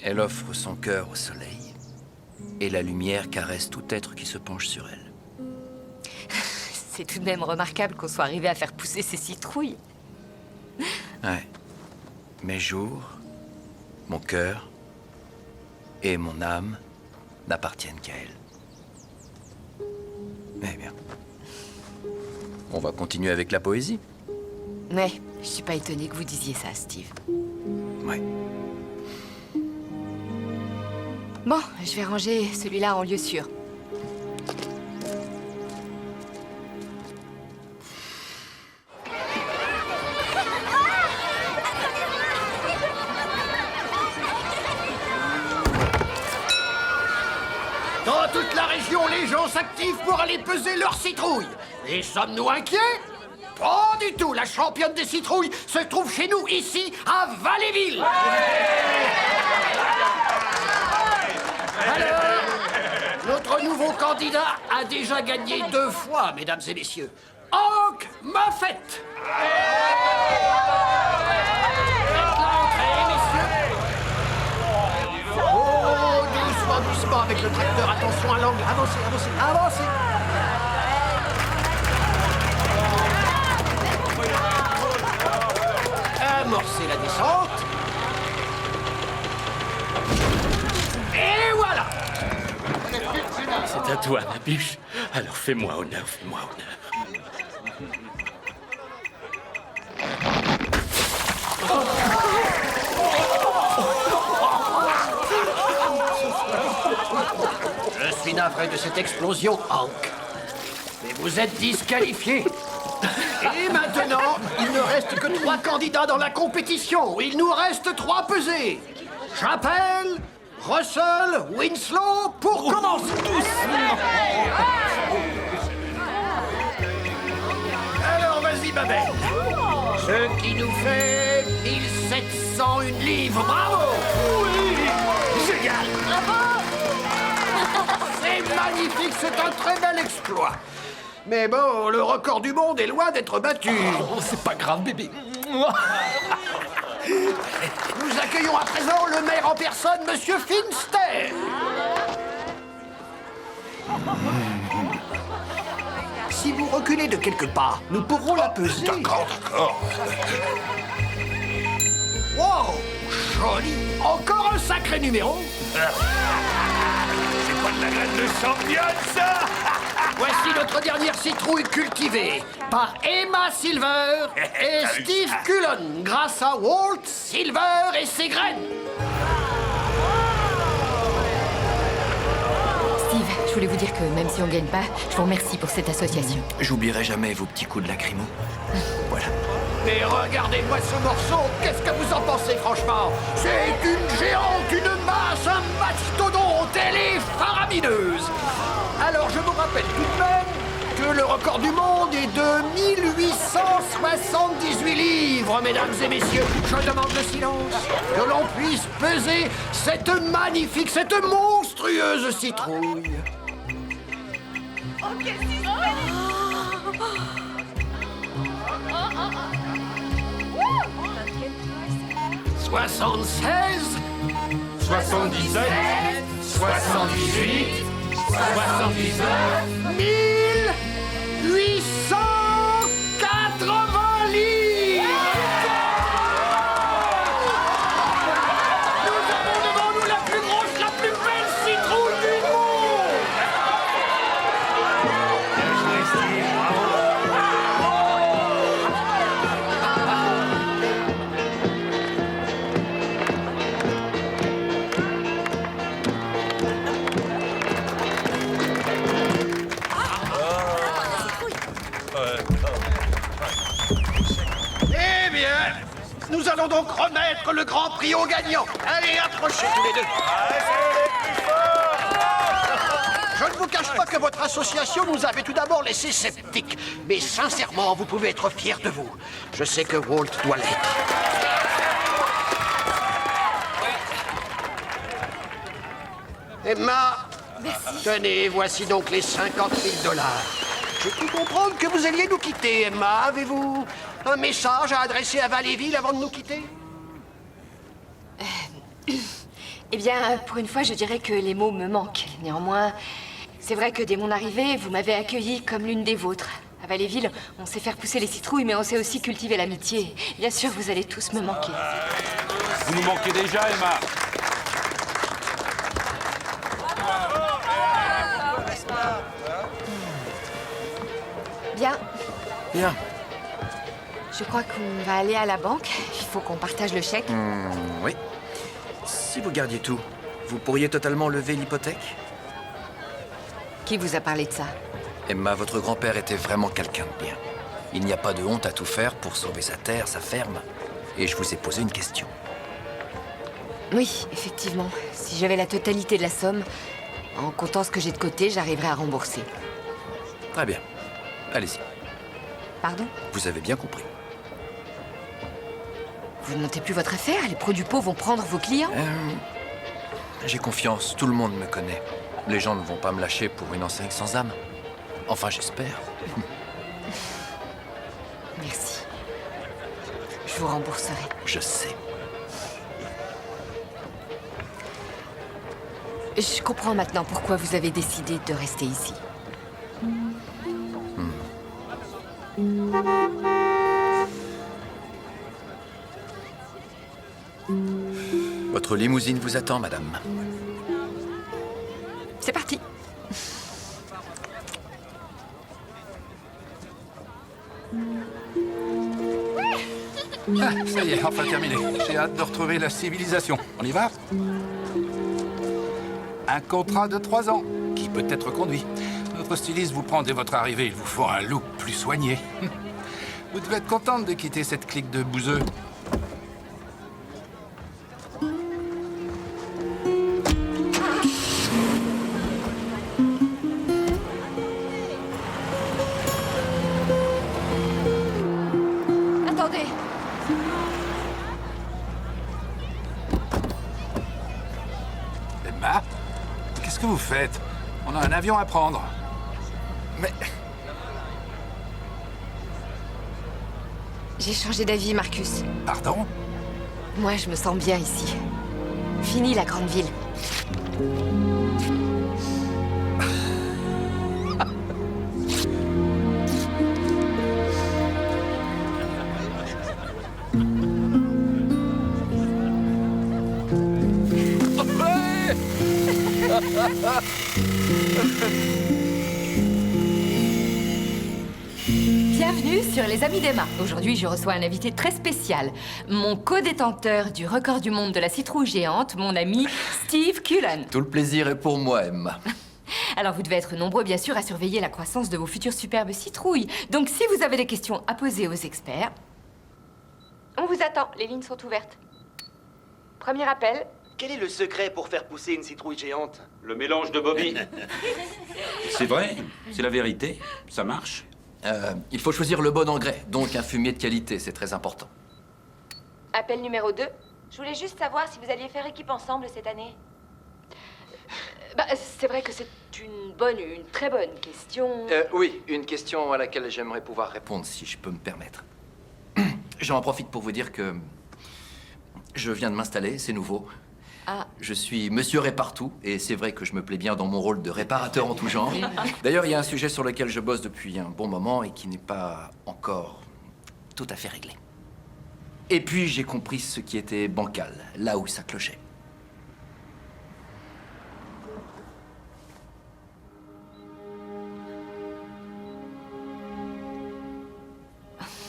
Elle offre son cœur au soleil, et la lumière caresse tout être qui se penche sur elle. C'est tout de même remarquable qu'on soit arrivé à faire pousser ces citrouilles. Ouais. Mes jours, mon cœur et mon âme n'appartiennent qu'à elle. Eh bien. On va continuer avec la poésie. Ouais, je suis pas étonnée que vous disiez ça, Steve. Ouais. Bon, je vais ranger celui-là en lieu sûr. Dans toute la région, les gens s'activent pour aller peser leurs citrouilles. Et sommes-nous inquiets? Pas du tout. La championne des citrouilles se trouve chez nous, ici, à Valleyville. Alors, notre nouveau candidat a déjà gagné 2 fois, mesdames et messieurs. Hank Muffett. Oh, doucement, doucement avec le tracteur. Attention à l'angle. Avancez, avancez, avancez. Amorcez la descente. Et voilà. C'est à toi, ma biche. Alors fais-moi honneur, fais-moi honneur. Je suis navré de cette explosion, Hank. Mais vous êtes disqualifié. Et maintenant, il ne reste que 3 candidats dans la compétition. Il nous reste 3 pesées. J'appelle Russell Winslow pour commencer. Alors, vas-y, ma belle. Ce qui nous fait 1701 livres. Bravo! Oui! Génial! Bravo! C'est magnifique, c'est un très bel exploit. Mais bon, le record du monde est loin d'être battu. Oh, c'est pas grave, bébé. Nous accueillons à présent le maire en personne, Monsieur Finster. Si vous reculez de quelques pas, nous pourrons la peser. D'accord, d'accord. Wow, joli. Encore un sacré numéro. C'est pas de la graine de championne, ça? Voici notre dernière citrouille cultivée par Emma Silver et Steve Cullen grâce à Walt Silver et ses graines. Steve, je voulais vous dire que même si on gagne pas, je vous remercie pour cette association. J'oublierai jamais vos petits coups de lacrymo. Voilà. Mais regardez-moi ce morceau, qu'est-ce que vous en pensez franchement? C'est une géante, une masse, un mastodonte, elle est faramineuse. Alors je vous rappelle tout de même que le record du monde est de 1878 livres, mesdames et messieurs. Je demande le silence, que l'on puisse peser cette magnifique, cette monstrueuse citrouille. Oh, qu'est-ce qui se passe? 76, 77, 78, 79, 1880 livres. Nous avons devant nous la plus grosse, la plus belle citrouille du monde. Eh bien, nous allons donc remettre le grand prix aux gagnants. Allez, approchez tous les deux. Je ne vous cache pas que votre association nous avait tout d'abord laissé sceptiques. Mais sincèrement, vous pouvez être fiers de vous. Je sais que Walt doit l'être. Emma, tenez, voici donc les 50 000 $. Je peux comprendre que vous alliez nous quitter, Emma. Avez-vous un message à adresser à Valleyville avant de nous quitter? Eh bien, pour une fois, je dirais que les mots me manquent. Néanmoins, c'est vrai que dès mon arrivée, vous m'avez accueillie comme l'une des vôtres. À Valleyville, on sait faire pousser les citrouilles, mais on sait aussi cultiver l'amitié. Bien sûr, vous allez tous me manquer. Vous nous manquez déjà, Emma. Bien. Je crois qu'on va aller à la banque. Il faut qu'on partage le chèque. Oui. Si vous gardiez tout, vous pourriez totalement lever l'hypothèque? Qui vous a parlé de ça? Emma, votre grand-père était vraiment quelqu'un de bien. Il n'y a pas de honte à tout faire pour sauver sa terre, sa ferme. Et je vous ai posé une question. Oui, effectivement. Si j'avais la totalité de la somme, en comptant ce que j'ai de côté, j'arriverais à rembourser. Très bien. Allez-y. Pardon? Vous avez bien compris. Vous ne montez plus votre affaire? Les pros du pot vont prendre vos clients? J'ai confiance, tout le monde me connaît. Les gens ne vont pas me lâcher pour une enseigne sans âme. Enfin, j'espère. Merci. Je vous rembourserai. Je sais. Je comprends maintenant pourquoi vous avez décidé de rester ici. Votre limousine vous attend, madame. C'est parti. Ah, ça y est, enfin terminé. J'ai hâte de retrouver la civilisation. On y va? Un contrat de 3 ans, qui peut être conduit. Notre styliste vous prend dès votre arrivée. Il vous faut un look plus soigné. Vous devez être contente de quitter cette clique de bouseux. Attendez. Emma, qu'est-ce que vous faites? On a un avion à prendre. Mais... J'ai changé d'avis, Marcus. Pardon? Moi, je me sens bien ici. Fini la grande ville. Bienvenue sur Les Amis d'Emma. Aujourd'hui, je reçois un invité très spécial. Mon co-détenteur du record du monde de la citrouille géante, mon ami Steve Cullen. Tout le plaisir est pour moi, Emma. Alors, vous devez être nombreux, bien sûr, à surveiller la croissance de vos futures superbes citrouilles. Donc, si vous avez des questions à poser aux experts... On vous attend, les lignes sont ouvertes. Premier appel. Quel est le secret pour faire pousser une citrouille géante? Le mélange de Bobby. C'est vrai, c'est la vérité, ça marche. Il faut choisir le bon engrais, donc un fumier de qualité, c'est très important. Appel numéro 2. Je voulais juste savoir si vous alliez faire équipe ensemble cette année. C'est vrai que c'est une très bonne question. Oui, une question à laquelle j'aimerais pouvoir répondre, si je peux me permettre. J'en profite pour vous dire que je viens de m'installer, c'est nouveau. Ah. Je suis Monsieur Répartout, et c'est vrai que je me plais bien dans mon rôle de réparateur en tout genre. D'ailleurs, il y a un sujet sur lequel je bosse depuis un bon moment et qui n'est pas encore tout à fait réglé. Et puis, j'ai compris ce qui était bancal, là où ça clochait.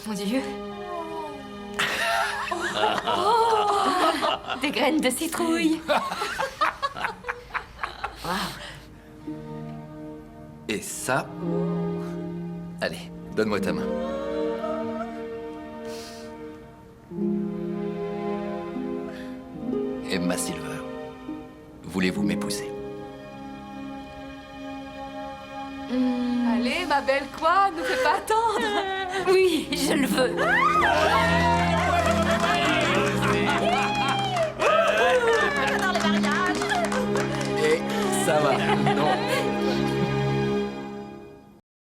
Mon Dieu. Oh, des graines de citrouille. Wow. Et ça... Allez, donne-moi ta main. Emma Silver, voulez-vous m'épouser? Allez, ma belle, quoi? Ne fais pas attendre. Oui, je le veux. Et ça va.